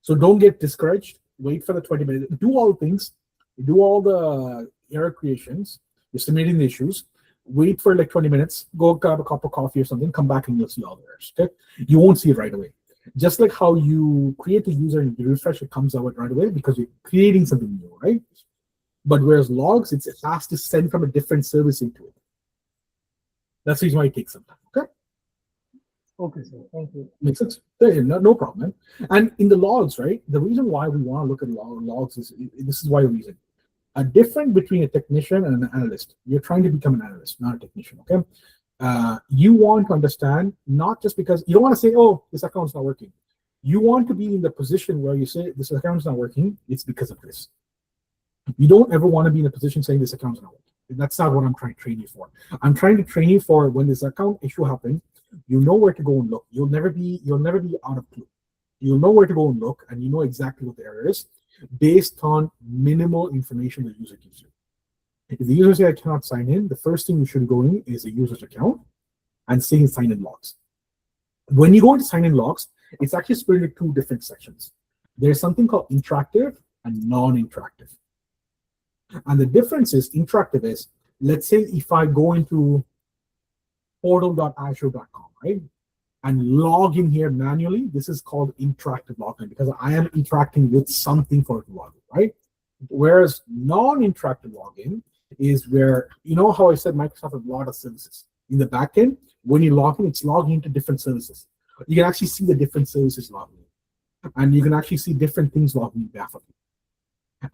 So don't get discouraged. Wait for the 20 minutes. Do all the things. Do all the error creations. You're submitting the issues. Wait for like 20 minutes. Go grab a cup of coffee or something. Come back and you'll see all the errors. Okay? You won't see it right away. Just like how you create a user and you refresh, it comes out right away because you're creating something new, right? But whereas logs, it has to send from a different service into it. That's the reason why it takes some time. Okay? Okay, sir. Thank you. Makes sense? No problem. And in the logs, right? The reason why we want to look at logs is this is why reason. A difference between a technician and an analyst. You're trying to become an analyst, not a technician. Okay? You want to understand, not just because you don't want to say, oh, this account's not working. You want to be in the position where you say this account's not working, it's because of this. You don't ever want to be in a position saying this account's not working. That's not what I'm trying to train you for. I'm trying to train you for when this account issue happens, you know where to go and look. You'll never be out of clue. You'll know where to go and look, and you know exactly what the error is based on minimal information the user gives you. If the user says I cannot sign in, the first thing you should go in is the user's account and see sign-in logs. When you go into sign-in logs, it's actually split into 2 different sections. There's something called interactive and non-interactive. And the difference is interactive is, let's say if I go into portal.azure.com, right? And log in here manually. This is called interactive login because I am interacting with something for login, right? Whereas non-interactive login is where, you know how I said Microsoft has a lot of services. In the backend, when you log in, it's logging into different services. You can actually see the different services logging in. And you can actually see different things logging in behalf of you.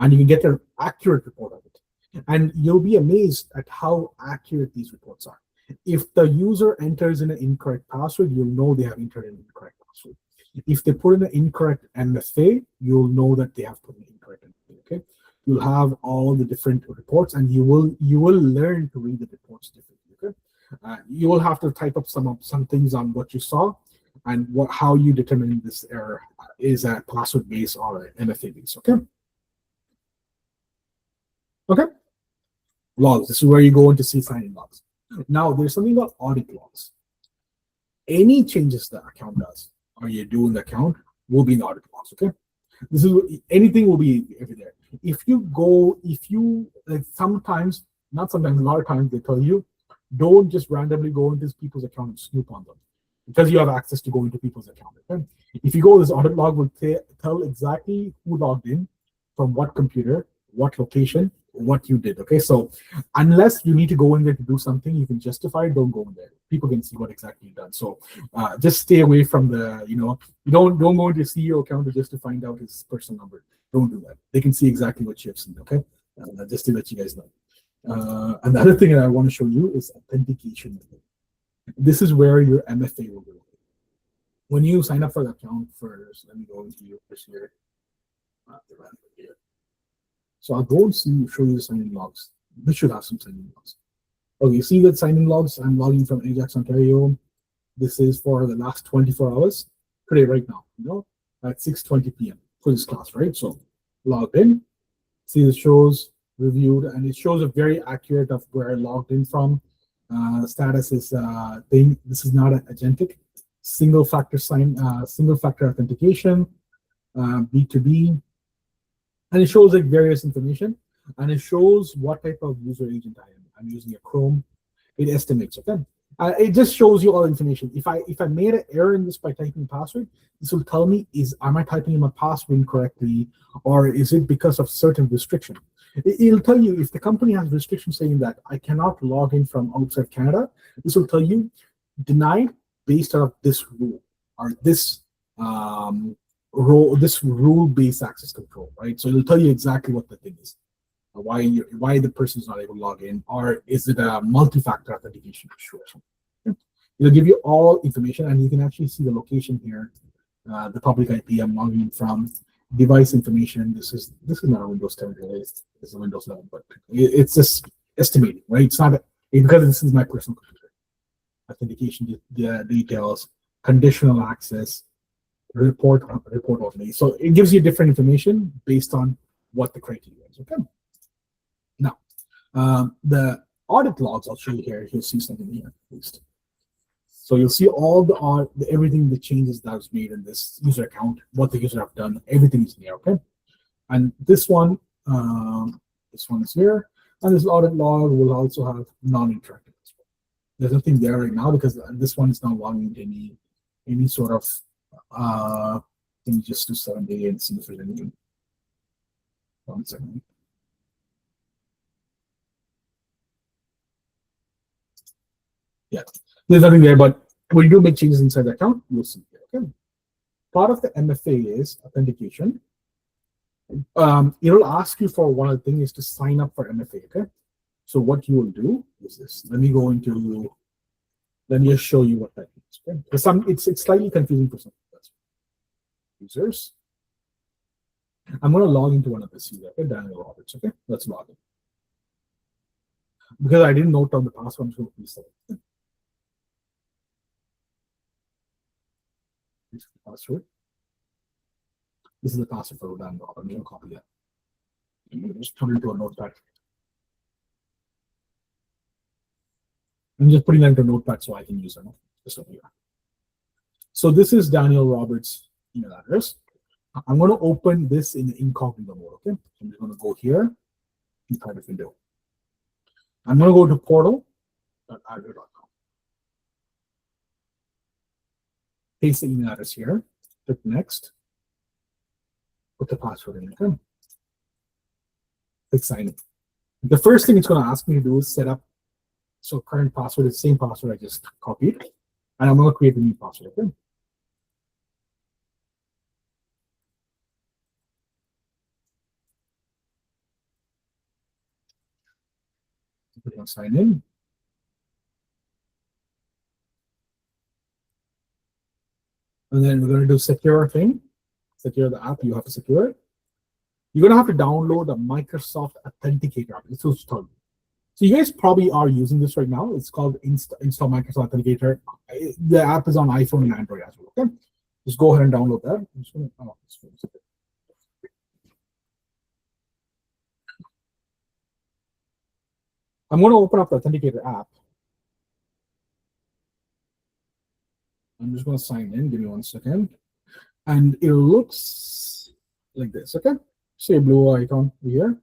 And you can get an accurate report of it. And you'll be amazed at how accurate these reports are. If the user enters in an incorrect password, you'll know they have entered an incorrect password. If they put in an incorrect MFA, you'll know that they have put in an incorrect MFA, okay? You'll have all the different reports, and you will learn to read the reports differently, okay? You will have to type up some things on what you saw and how you determine this error is a password base or an MFA base, okay? Okay? Logs, this is where you go into see sign-in logs. Now, there's something called audit logs. Any changes the account does, or you do in the account, will be in audit logs, okay? This is anything will be every there. Sometimes, not sometimes, a lot of times they tell you, don't just randomly go into people's account and snoop on them because you have access to go into people's account. Okay? If you go, this audit log will tell exactly who logged in, from what computer, what location, what you did. Okay, so unless you need to go in there to do something, you can justify it, don't go in there. People can see what exactly you've done. So just stay away from the, you don't go into your CEO account just to find out his personal number. Don't do that. They can see exactly what you have seen. Okay, just to let you guys know. Another thing that I want to show you is authentication. This is where your MFA will go. When you sign up for the account first, let me go into yours here. So I'll go and show you the sign-in logs. This should have some sign-in logs. Okay, you see that sign-in logs? I'm logging from Ajax, Ontario. This is for the last 24 hours. Today, right now, at 6:20 p.m. for this class, right? So logged in. See, this shows reviewed, and it shows a very accurate of where I logged in from. Status is this is not an agentic. Single factor authentication, B2B. And it shows like various information, and it shows what type of user agent I am. I'm using a Chrome. It estimates, okay? It just shows you all information. If I made an error in this by typing password, this will tell me am I typing in my password incorrectly, or is it because of certain restriction? It'll tell you if the company has restrictions saying that I cannot log in from outside Canada. This will tell you denied based on this rule or this this rule-based access control, right? So it'll tell you exactly what the thing is, why the person is not able to log in, or is it a multi-factor authentication issue? It'll give you all information, and you can actually see the location here, the public IP I'm logging in from, device information. This is not a Windows 10 really, it's a Windows 11, but it's just estimating, right? It's not because this is my personal computer. Authentication details, conditional access, report only. So it gives you different information based on what the criteria is. Okay. Now, the audit logs I'll show you here. You'll see something here at least. So you'll see all everything, the changes that was made in this user account, what the user have done, everything is here. Okay. And this one is here, and this audit log will also have non-interactive as well. There's nothing there right now because this one is not logging into any sort of let me just do 7 day and see if there's anything. 1 second. Yeah, there's nothing there, but when you do make changes inside the account, you'll see it. Okay. Part of the MFA is authentication. It'll ask you for one of the things is to sign up for MFA. Okay. So what you will do is this. Let me just show you what that means. Okay. It's slightly confusing for some users. I'm going to log into one of the users. Okay, Daniel Roberts. Okay, let's log in. Because I didn't note down the password, I'm just going to reset it. This is the password. This is the password for Daniel Roberts. I'm going to copy that. Just turn it into a notepad. I'm just putting that into a notepad so I can use it. Just over here. So this is Daniel Roberts' email address. I'm going to open this in the incognito mode. Okay, I'm just going to go here and private window. I'm going to go to portal.azure.com. paste the email address here, click next, put the password in. Okay. Click sign in. The first thing it's going to ask me to do is set up. So current password is the same password I just copied, and I'm going to create a new password. Okay. Click on sign in. And then we're going to do secure thing. Secure the app. You have to secure it. You're going to have to download a Microsoft Authenticator app. This will tell you. So you guys probably are using this right now. It's called Install Microsoft Authenticator. The app is on iPhone and Android as well. Okay. Just go ahead and download that. I'm going to open up the Authenticator app. I'm just going to sign in. Give me 1 second. And it looks like this. Okay. Say blue icon here.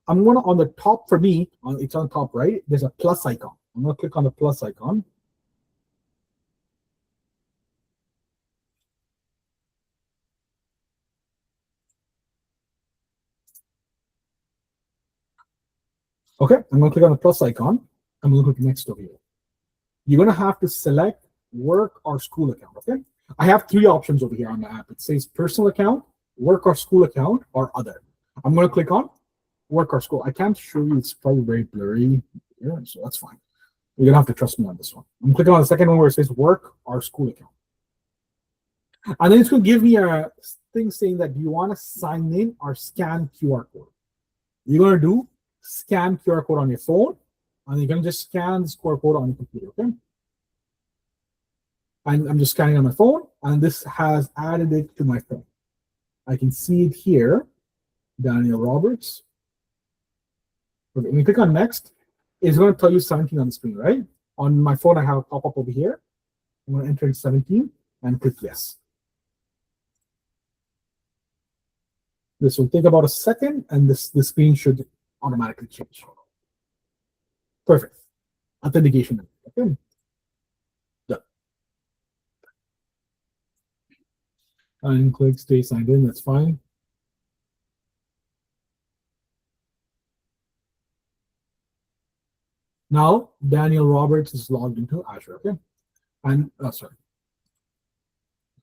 I'm going to, on the top for me, it's on top right, there's a plus icon. I'm going to click on the plus icon. Okay, I'm going to click on the plus icon. I'm going to click next over here. You're going to have to select work or school account. Okay, I have 3 options over here on the app. It says personal account, work or school account, or other. I'm going to click on work or school. I can't show you, it's probably very blurry here, so that's fine. You're going to have to trust me on this one. I'm clicking on the second one where it says work or school account. And then it's going to give me a thing saying that you want to sign in or scan QR code. You're going to do scan QR code on your phone, and you can just scan this QR code on your computer. Okay. And I'm just scanning on my phone, and this has added it to my phone. I can see it here, Daniel Roberts. Okay, when you click on next, it's going to tell you 17 on the screen, right? On my phone, I have a pop-up over here. I'm going to enter in 17 and click yes. This will take about a second, and the screen should automatically change. Perfect. Authentication. Okay. Done. And click stay signed in. That's fine. Now, Daniel Roberts is logged into Azure. Okay. And sorry.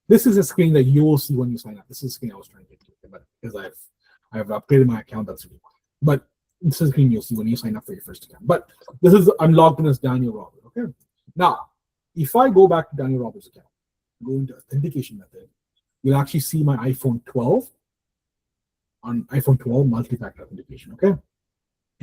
This is a screen that you will see when you sign up. This is a screen I was trying to get to, but because I've upgraded my account, that's really why. But this is a screen you'll see when you sign up for your first account. But this is, I'm logged in as Daniel Roberts. Okay. Now, if I go back to Daniel Roberts' account, go into authentication method, you'll actually see my iPhone 12 on iPhone 12 multi-factor authentication. Okay.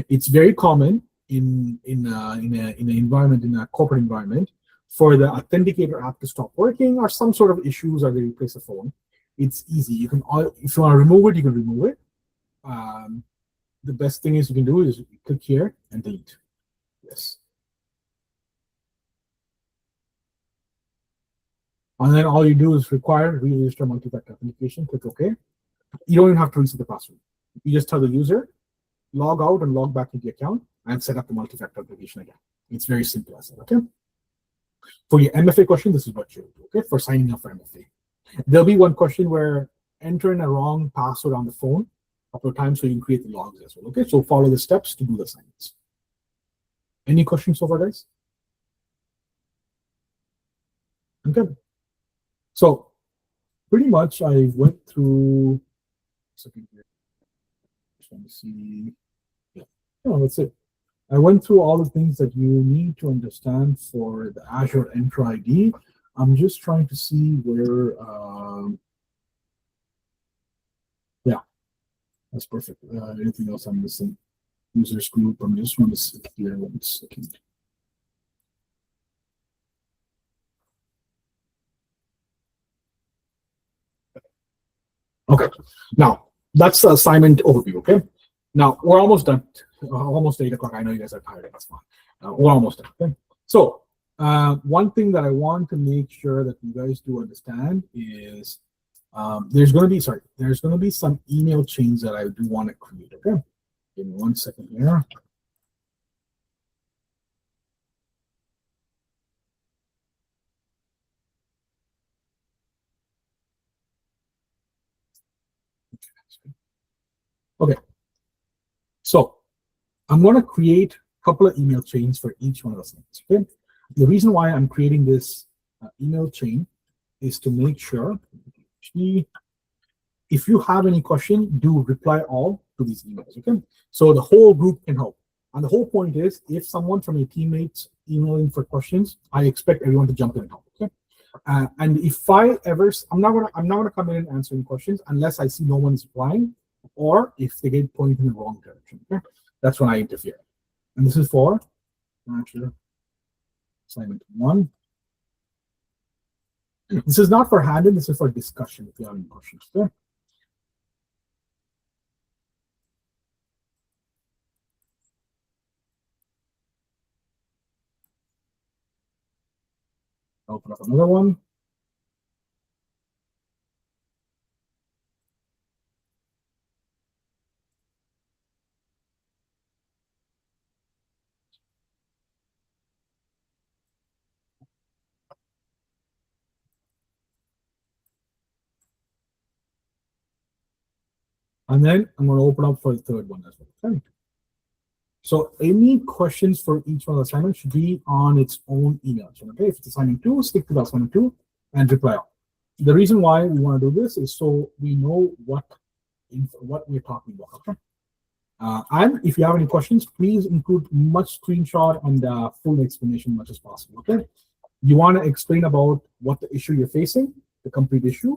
It's very common in an environment, in a corporate environment, for the authenticator app to stop working or some sort of issues, or they replace the phone. It's easy. You can, if you want to remove it, you can remove it. The best thing is you can do is click here and delete. Yes. And then all you do is require re-register multi-factor authentication. Click OK. You don't even have to reset the password. You just tell the user, log out and log back into the account and set up the multi-factor authentication again. It's very simple as that. Okay. For your MFA question, this is what you do. Okay. For signing up for MFA, there'll be one question where enter in a wrong password on the phone a couple of times so you can create the logs as well. Okay. So follow the steps to do the assignments. Any questions so far, guys? Okay. So pretty much I went through. Second here. Just want to see. Yeah. Oh, that's it. I went through all the things that you need to understand for the Azure Entra ID. I'm just trying to see where. Yeah, that's perfect. Anything else I'm missing? Users group. I'm just want to see here 1 second. Okay, now that's the assignment overview. Okay, now we're almost done. Almost 8 o'clock. I know you guys are tired. That's fine. We're almost done. Okay, so one thing that I want to make sure that you guys do understand is there's going to be some email chains that I do want to create. Okay, give me 1 second here. Okay. So I'm going to create a couple of email chains for each one of those things. Okay. The reason why I'm creating this email chain is to make sure if you have any question, do reply all to these emails. Okay. So the whole group can help. And the whole point is, if someone from your teammates emailing for questions, I expect everyone to jump in and help. Okay. And if I'm not gonna come in and answer any questions unless I see no one's replying, or if they get pointed in the wrong direction. Okay, that's when I interfere. And this is for actually assignment 1. This is not for hand-in, this is for discussion. If you have any questions, okay. Open up another one. And then I'm going to open up for the third one as well. Okay. So any questions for each one of the assignments should be on its own email. So, okay, if it's assignment 2, stick to the assignment 2 and reply all. The reason why we want to do this is so we know what we're talking about. Okay. And if you have any questions, please include much screenshot and full explanation much as possible. Okay. You want to explain about what the issue you're facing, the complete issue,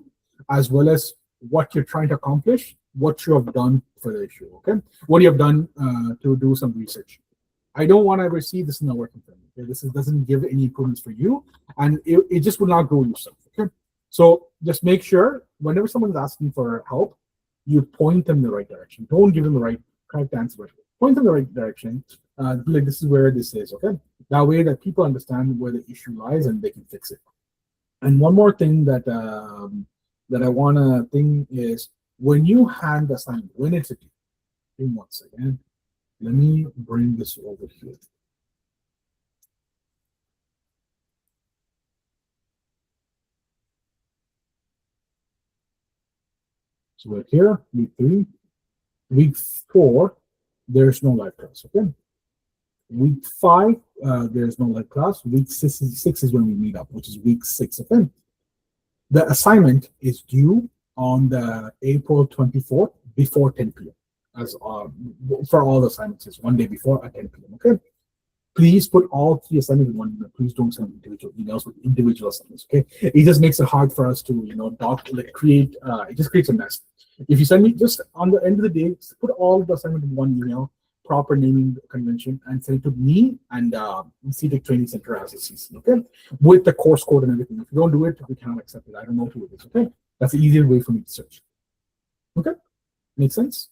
as well as what you're trying to accomplish, what you have done for the issue. Okay. What you have done to do some research. I don't want to ever see this not working for me. Okay? This doesn't give any improvements for you, and it just will not grow yourself. Okay. So just make sure whenever someone's asking for help, you point them in the right direction. Don't give them the correct answer. Point them in the right direction. Like this is where this is. Okay. That way that people understand where the issue lies and they can fix it. And one more thing that that I wanna think is when you hand assignment, when it's a due. Give me 1 second. Let me bring this over here. So we're here, week 3. Week 4, there's no live class. Okay. Week 5, there's no live class. Week 6 is when we meet up, which is week 6. Okay. The assignment is due on the April 24th before 10 p.m. as for all the assignments. Is 1 day before at 10 p.m. Okay. Please put all 3 assignments in one email. Please don't send individual emails with individual assignments. Okay. It just makes it hard for us to create. It just creates a mess. If you send me just on the end of the day, put all the assignment in one email, proper naming convention, and send it to me and CTEC Training Center as a CC, okay? With the course code and everything. If you don't do it, we cannot accept it. I don't know who it is, okay? That's the easier way for me to search. Okay? Make sense?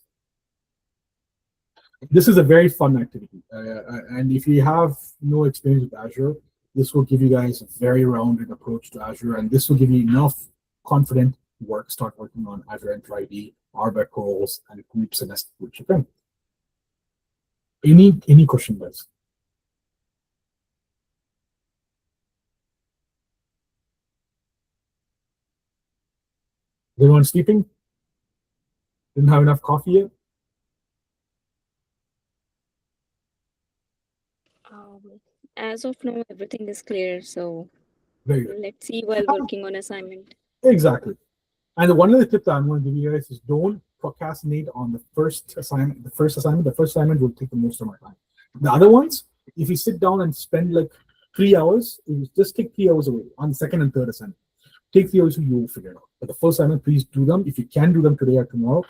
This is a very fun activity. And if you have no experience with Azure, this will give you guys a very rounded approach to Azure, and this will give you enough confident start working on Azure Enter ID, RBAC roles, and groups and nested groups. Okay. Any question, guys? Is everyone sleeping? Didn't have enough coffee yet? As of now, everything is clear. So Very good. let's see while working on assignment. Exactly. And one of the tips that I'm going to give you guys is don't procrastinate on the first assignment. The first assignment will take the most of my time. The other ones, if you sit down and spend like 3 hours, just take 3 hours away on the second and third assignment. Take 3 hours, you will figure it out. But the first assignment, please do them. If you can do them today or tomorrow,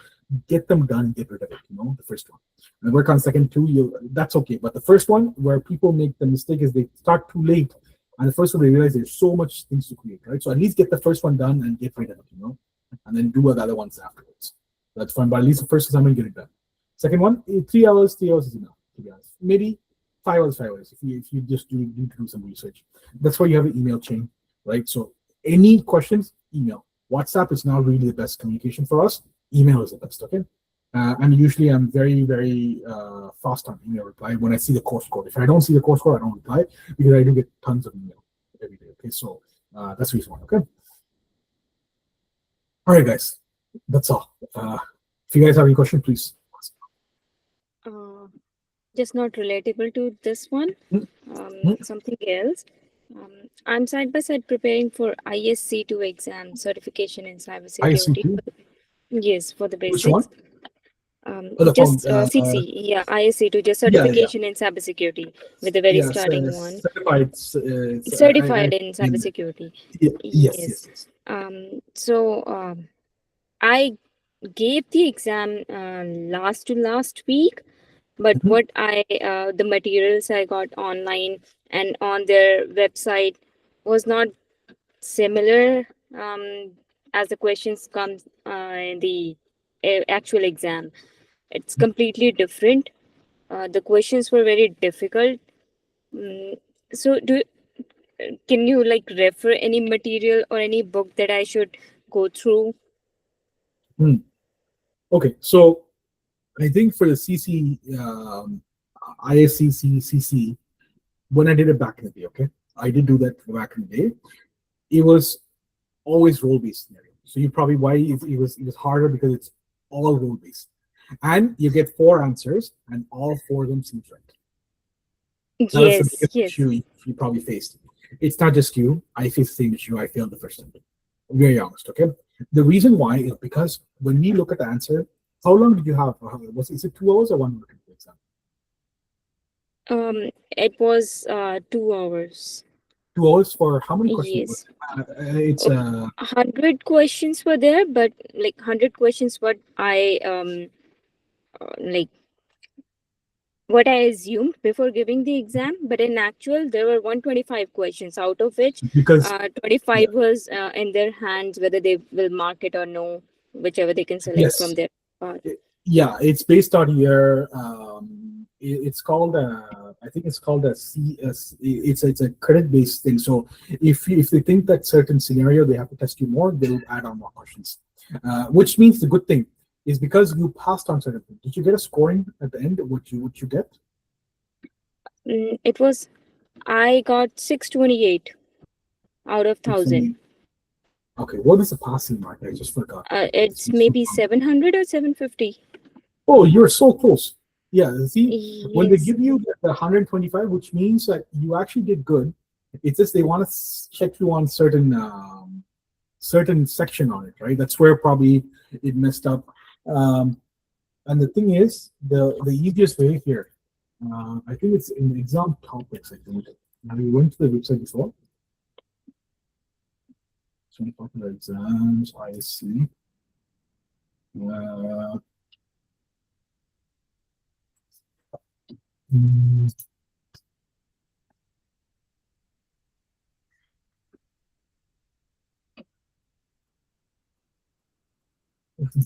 get them done, get rid of it, the first one. And work on second 2, that's okay. But the first one, where people make the mistake is they start too late. And the first one, they realize there's so much things to create, right? So at least get the first one done and get rid of it, and then do the other ones afterwards. That's fine, but at least the first assignment, get it done. Second one, 3 hours is enough, to be honest. Maybe 5 hours, if you just need to do some research. That's why you have an email chain, right? So any questions, email. WhatsApp is not really the best communication for us. Email is the best, okay? And usually I'm very, very fast on email reply when I see the course code. If I don't see the course code, I don't reply because I do get tons of email every day, okay? So that's the reason why, okay? All right, guys. That's all. If you guys have any question, please. Just not relatable to this one. Something else. I'm side by side preparing for ISC2 exam, certification in cybersecurity. ISC2? Yes, for the Which one? basics. The Just phone. CC, yeah, ISC2, just Yeah, yeah, certification in cybersecurity with the very starting one. certified. Certified in cybersecurity. Yes, Yes. yes, yes. So I gave the exam last week, but Mhm. what the materials I got online and on their website was not similar as the questions come in the actual exam. It's completely different. The questions were very difficult. Mm, so can you like refer any material or any book that I should go through? Okay, so I think for the CC, ISCC, CC, when I did it back in the day, okay, I did do that back in the day. It was always role-based scenario. So you probably why it was harder because it's all role-based, and you get 4 answers, and all 4 of them seem right. That was the Yes, biggest yes. issue you probably faced. It's not just you. I faced the same issue. I failed the first time. Very honest, okay? The reason why is because when we look at the answer, how long did you have? Is it 2 hours or 1 hour to do the exam? It was 2 hours. 2 hours for how many questions? Yes. It's 100 questions were there, but like 100 questions what I like what I assumed before giving the exam, but in actual there were 125 questions, out of which because 25 was in their hands whether they will mark it or no, whichever they can select from yes, their part. yeah, it's based on your it's called I think it's called a it's a credit based thing. So if they think that certain scenario they have to test you more, they'll add on more questions, which means the good thing is because you passed on certain things. Did you get a scoring at the end? What you get? It was I got 628 out of 1,000. Okay, what is the passing mark? I just forgot. It's maybe 700 or 750. Oh, you're so close. Yeah, see, when they Yes. give you the 125, which means that you actually did good, it's just they want to check you on certain section on it, right? That's where probably it messed up. And the thing is, the easiest way here, I think it's in exam topics. I think we went to the website before. So popular exams, I see.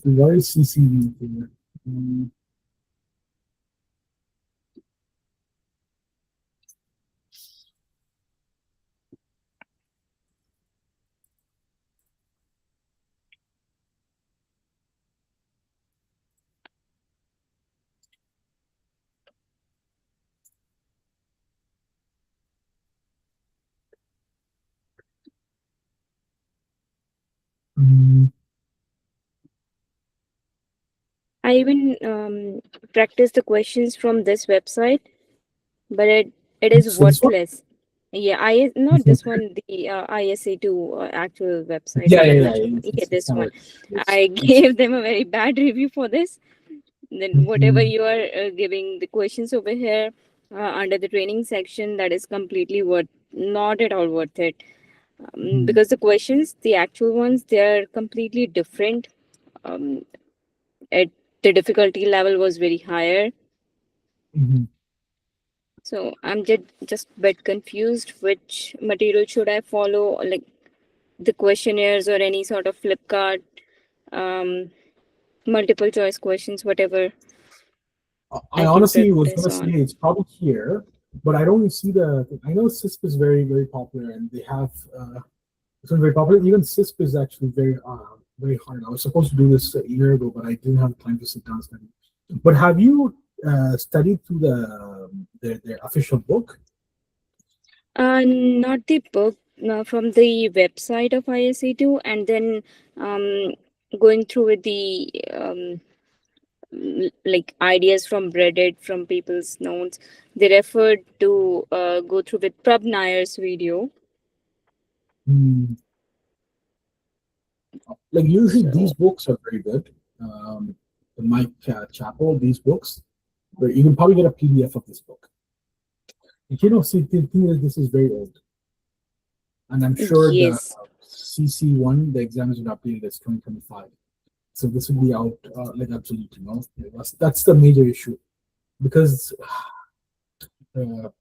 Why is CCV here? I even practiced the questions from this website, but it is So this one? worthless. Yeah, not this one, the ISA2 actual website, Yeah, the yeah, yeah. Azure one. Yeah, It's this not one. right. It's, I gave them a very bad review for this. Then whatever Mhm. you are giving the questions over here under the training section, that is completely not at all worth it. Because the questions, the actual ones, they are completely different. Um, at the difficulty level was very higher. Mhm. So I'm just a bit confused which material should I follow, like the questionnaires or any sort of flip card, um, multiple choice questions, whatever I I can honestly was practice gonna say on. it's probably here, but I don't see the. I know CISP is very very popular, and they have it's been very popular. Even CISP is actually very hard. I was supposed to do this a year ago, but I didn't have time to sit down and study. But have you studied through their official book? Not the book, from the website of ISC2, and then um, going through with the like ideas from Reddit, from people's notes, they referred to go through with Prab Nair's video. Hmm. Like usually So these books are very good. The Mike Chappell, these books, but you can probably get a PDF of this book. You know, see, the thing is, this is very old, and I'm sure the yes, CC1, the exam is updated as 2025. So this will be out like absolute, you know. That's the major issue because or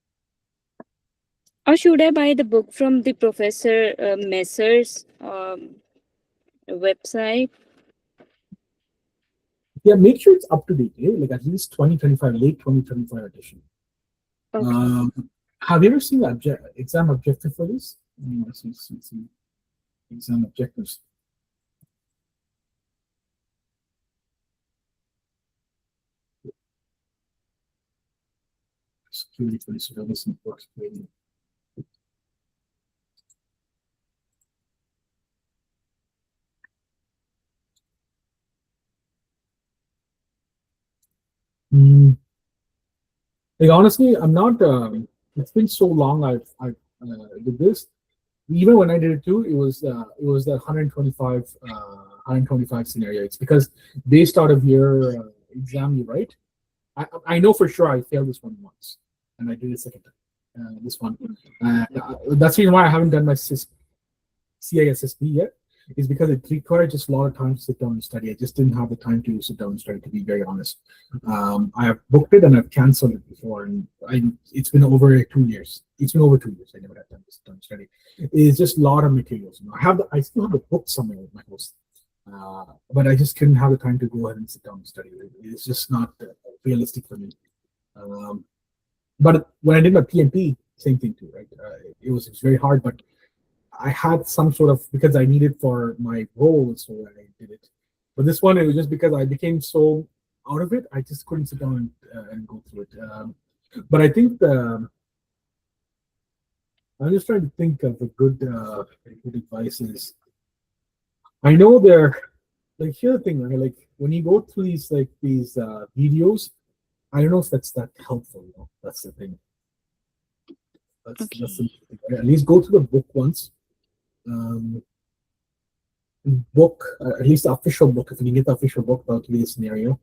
should I buy the book from the Professor Messer's website? yeah, make sure it's up to date, like at least 2025, late 2025 edition. Okay. Have you ever seen the exam objective for this? See, exam objectives. Security for the surveillance networks. Mm, like honestly, I'm not. It's been so long. I've did this. Even when I did it too, it was the 125 scenario. It's because based out of your exam you write. I know for sure I failed this one once, and I did it second time. This one. That's the reason why I haven't done my CISSP yet. Is because it required just a lot of time to sit down and study. I just didn't have the time to sit down and study, to be very honest. I have booked it and I've canceled it before, and it's been over 2 years. It's been over 2 years. I never had time to sit down and study. It's just a lot of materials. You know, I still have the book somewhere with my host, but I just couldn't have the time to go ahead and sit down and study. It's just not realistic for me. But when I did my PMP, same thing too, right? It was very hard, but I had some sort of, because I needed for my role, so I did it. But this one, it was just because I became so out of it, I just couldn't sit down and go through it. But I think I'm just trying to think of a good advice is. I know they're like, here's the thing, right? Like when you go through these videos, I don't know if that's that helpful. You know, that's the thing. That's the Okay. thing. Right? At least go to the book once. Book at least the official book. If you can get the official book, that'll be the scenario.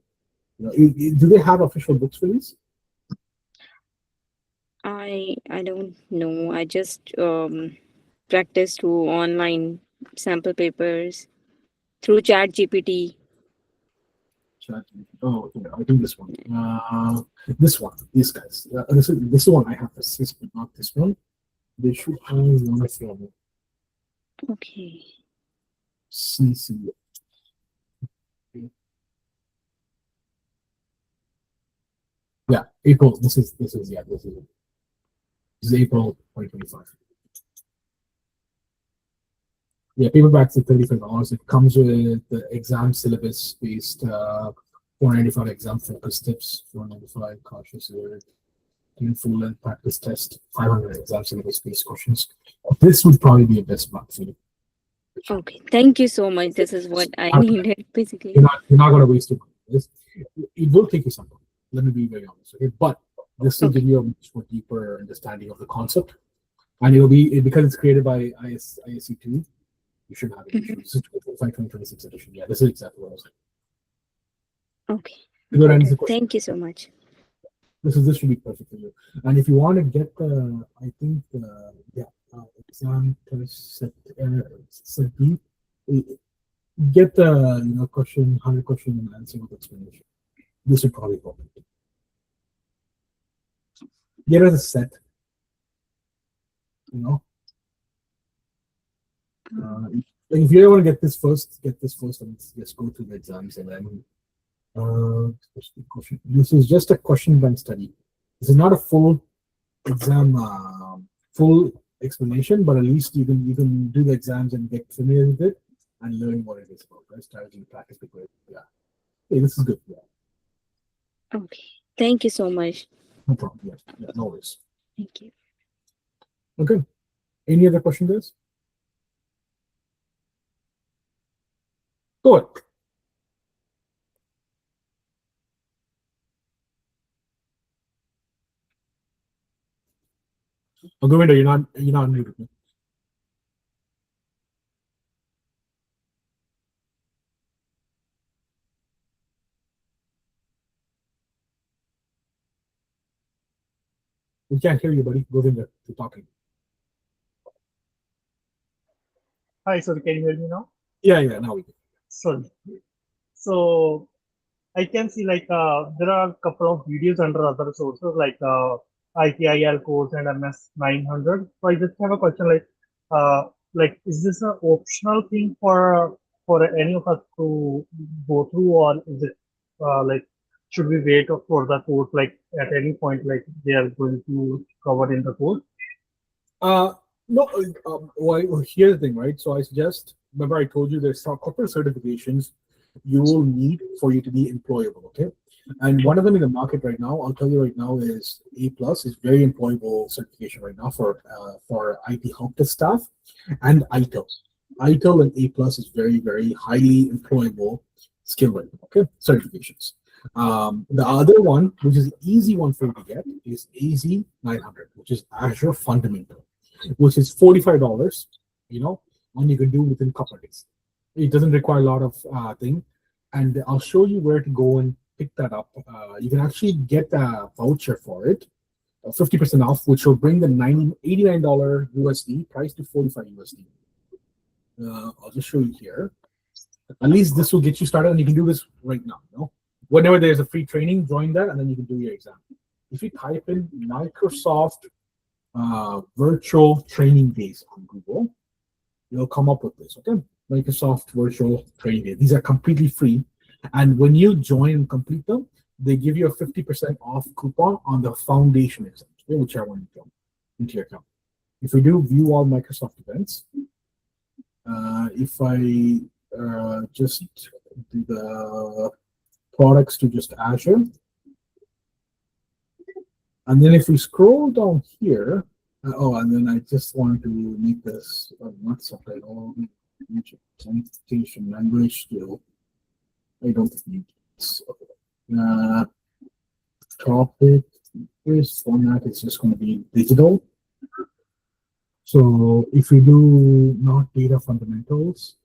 You know, do they have official books for these? I don't know. I just practice through online sample papers through Chat GPT. Oh, okay, I think this one. This one. These guys. This is one I have assist, but not this one. They should have one from Okay. CC. Yeah, April. This is April 2025. Yeah, paperbacks at $35. It comes with the exam syllabus based 495 exam focus tips, 495 cautious alert, full length practice test, 500 exam syllabus based questions. This would probably be a best mark for you. Okay. Thank you so much. This is what I needed, basically. You're not going to waste your money. It will take you some time. Let me be very honest. Okay, but this will give you a much more deeper understanding of the concept, and it'll be because it's created by ISC2. You shouldn't have any issues. This is 2026 edition. Yeah, this is exactly what I was saying. Okay. Good answer. Thank you so much. This should be perfect for you. And if you want to get the, I think exam set B, get the question 100 question and answer with explanation. This would probably help. Get as a set. You know. Like if you don't want to get this first, and just go through the exams and then. This is just a question bank study. This is not a full exam, full explanation, but at least you can do the exams and get familiar with it and learn what it is about, right? Strategy, practice, yeah. Hey, this is good. Yeah. Okay. Thank you so much. No problem. Yeah, no worries. Thank you. Okay. Any other question, guys? Go ahead. Oh, Govinda, you're not muted. We can't hear you, buddy. Govinda, you're talking. Hi, sorry, can you hear me now? Yeah, now we can. Sorry. So I can see like there are a couple of videos under other sources like ITIL course and MS 900. So I just have a question like is this an optional thing for any of us to go through, or is it like should we wait for the course like at any point like they are going to cover in the course? No, well, here's the thing, right? So I suggest, remember I told you there's some corporate certifications you will need for you to be employable, okay? And one of them in the market right now, I'll tell you right now, is A plus is very employable certification right now for IT help desk staff, and ITIL. ITIL and A plus is very, very highly employable skill right now, okay? Certifications. The other one, which is the easy one for you to get, is AZ 900, which is Azure Fundamental, which is $45, and you can do within a couple of days. It doesn't require a lot of thing, and I'll show you where to go and pick that up. You can actually get a voucher for it, 50% off, which will bring the $89 USD price to 45 USD. I'll just show you here. At least this will get you started, and you can do this right now. Whenever there's a free training, join that, and then you can do your exam. If you type in Microsoft virtual training days on Google, you'll come up with this, okay? Microsoft virtual training days. These are completely free. And when you join and complete them, they give you a 50% off coupon on the foundation exam, okay, whichever one you go into your account. If we do view all Microsoft events, if I just do the products to just Azure, and then if we scroll down here, and then I just wanted to make this not subtitle, presentation language skill. I don't need this. Topic, this format is just going to be digital. So if we do not data fundamentals,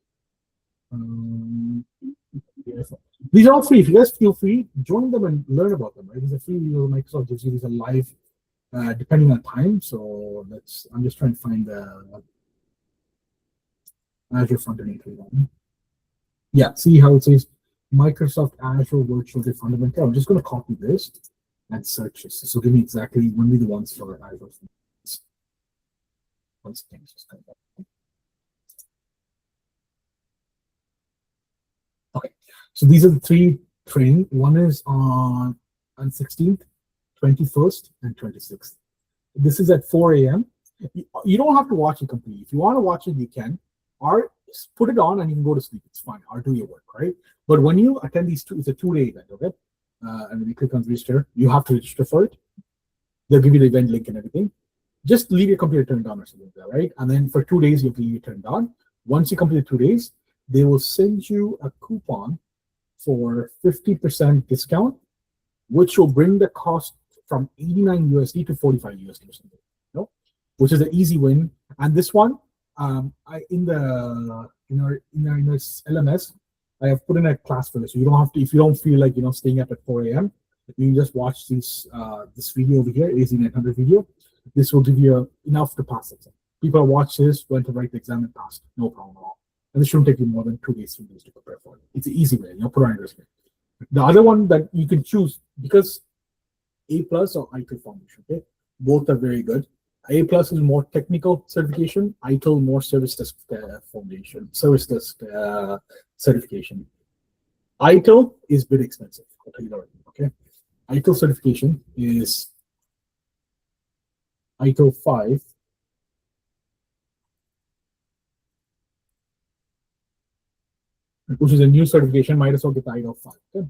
these are all free. If you guys feel free, join them and learn about them. Right? These are free. Microsoft gives you these are live, depending on time. So I'm just trying to find the Azure fundamental one. Yeah, see how it says Microsoft Azure Virtual Day Fundamental. I'm just going to copy this and search this. So give me exactly only the ones for Azure. One second, just come back. Okay, so these are the three training. One is on 16th, 21st, and 26th. This is at 4 a.m. You don't have to watch it completely. If you want to watch it, you can. Or put it on and you can go to sleep. It's fine. Or do your work, right? But when you attend these two, it's a 2-day event, okay? And when you click on register, you have to register for it. They'll give you the event link and everything. Just leave your computer turned on or something like that, right? And then for 2 days, you have to leave it turned on. Once you complete 2 days, they will send you a coupon for 50% discount, which will bring the cost from 89 USD to 45 USD or something, which is an easy win. And this one, in our LMS, I have put in a class for this. So you don't have to, if you don't feel like staying up at 4 a.m., you can just watch this video over here, AZ900 video. This will give you enough to pass it. People who watch this went to write the exam and passed, no problem at all. And it shouldn't take you more than 2 days, 3 days to prepare for it. It's an easy way, put on your resume. The other one that you can choose, because A plus or ITIL foundation, okay? Both are very good. A plus is more technical certification. ITIL more service desk foundation, service desk certification. ITIL is a bit expensive. I'll tell you that right now, okay? ITIL certification is ITIL 5. Which is a new certification, might as well get ITIL 5. Okay?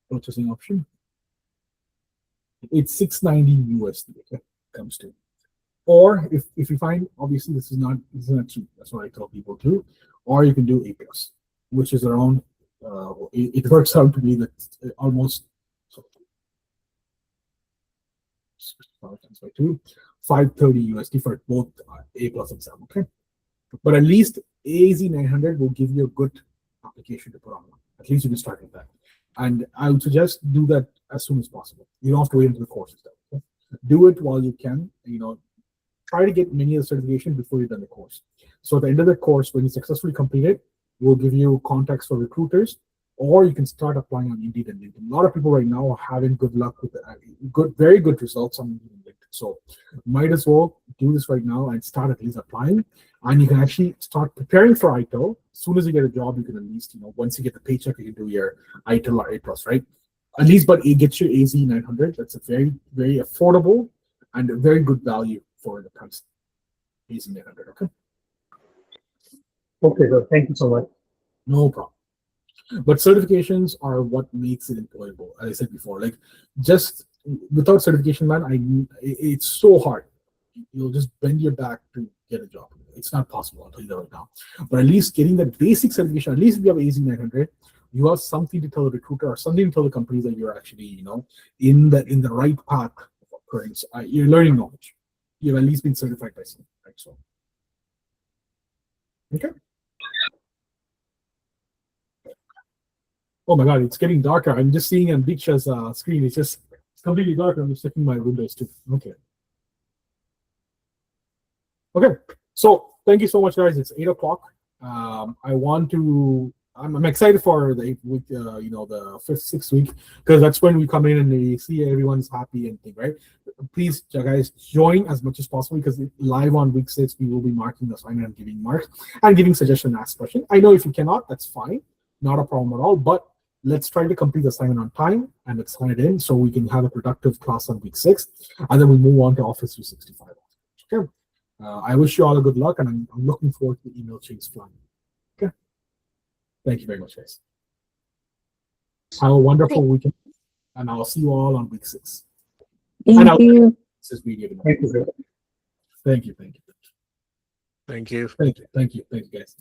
Purchasing option. It's $690 USD. Okay, comes to. Or if you find, obviously this is not cheap. That's what I tell people too. Or you can do A+, which is around. It works out to be that almost 530 USD for both A+ exam. Okay, but at least AZ900 will give you a good application to put on. At least you can start with that. And I would suggest do that as soon as possible. You don't have to wait until the course is done. Okay? Do it while you can. Try to get many of the certification before you've done the course. So at the end of the course, when you successfully complete it, we'll give you contacts for recruiters, or you can start applying on Indeed and LinkedIn. A lot of people right now are having good luck with very good results on Indeed and LinkedIn. So might as well do this right now and start at least applying. And you can actually start preparing for ITIL. As soon as you get a job, you can at least, once you get the paycheck, you can do your ITIL or A+, right? At least, but it gets your AZ900. That's a very, very affordable and a very good value for the price. AZ900, okay? Okay, good. Thank you so much. No problem. But certifications are what makes it employable. As I said before, like just without certification, man, it's so hard. You'll just bend your back to get a job. It's not possible. I'll tell you that right now. But at least getting that basic certification, at least if you have AZ900, you have something to tell the recruiter or something to tell the companies that you're actually, in the right path of occurrence. You're learning knowledge. You've at least been certified by someone, right? So, okay. Oh my God, it's getting darker. I'm just seeing on Diksha's screen. It's completely dark. I'm just checking my windows too. Okay. Okay. So thank you so much, guys. It's 8 o'clock. I'm excited for the 8th week, the 5th, 6th week, because that's when we come in and we see everyone's happy and thing, right? Please, guys, join as much as possible, because live on week 6, we will be marking the assignment and giving marks and giving suggestion and ask question. I know if you cannot, that's fine. Not a problem at all, but let's try to complete the assignment on time and let's sign it in so we can have a productive class on week 6, and then we move on to Office 365. Okay. I wish you all a good luck, and I'm looking forward to the email chains flying. Okay. Thank you very much, guys. Have a wonderful weekend, and I'll see you all on week 6. Thank you. This is video. Thank you, sir. Thank you. Thank you. Thank you, guys.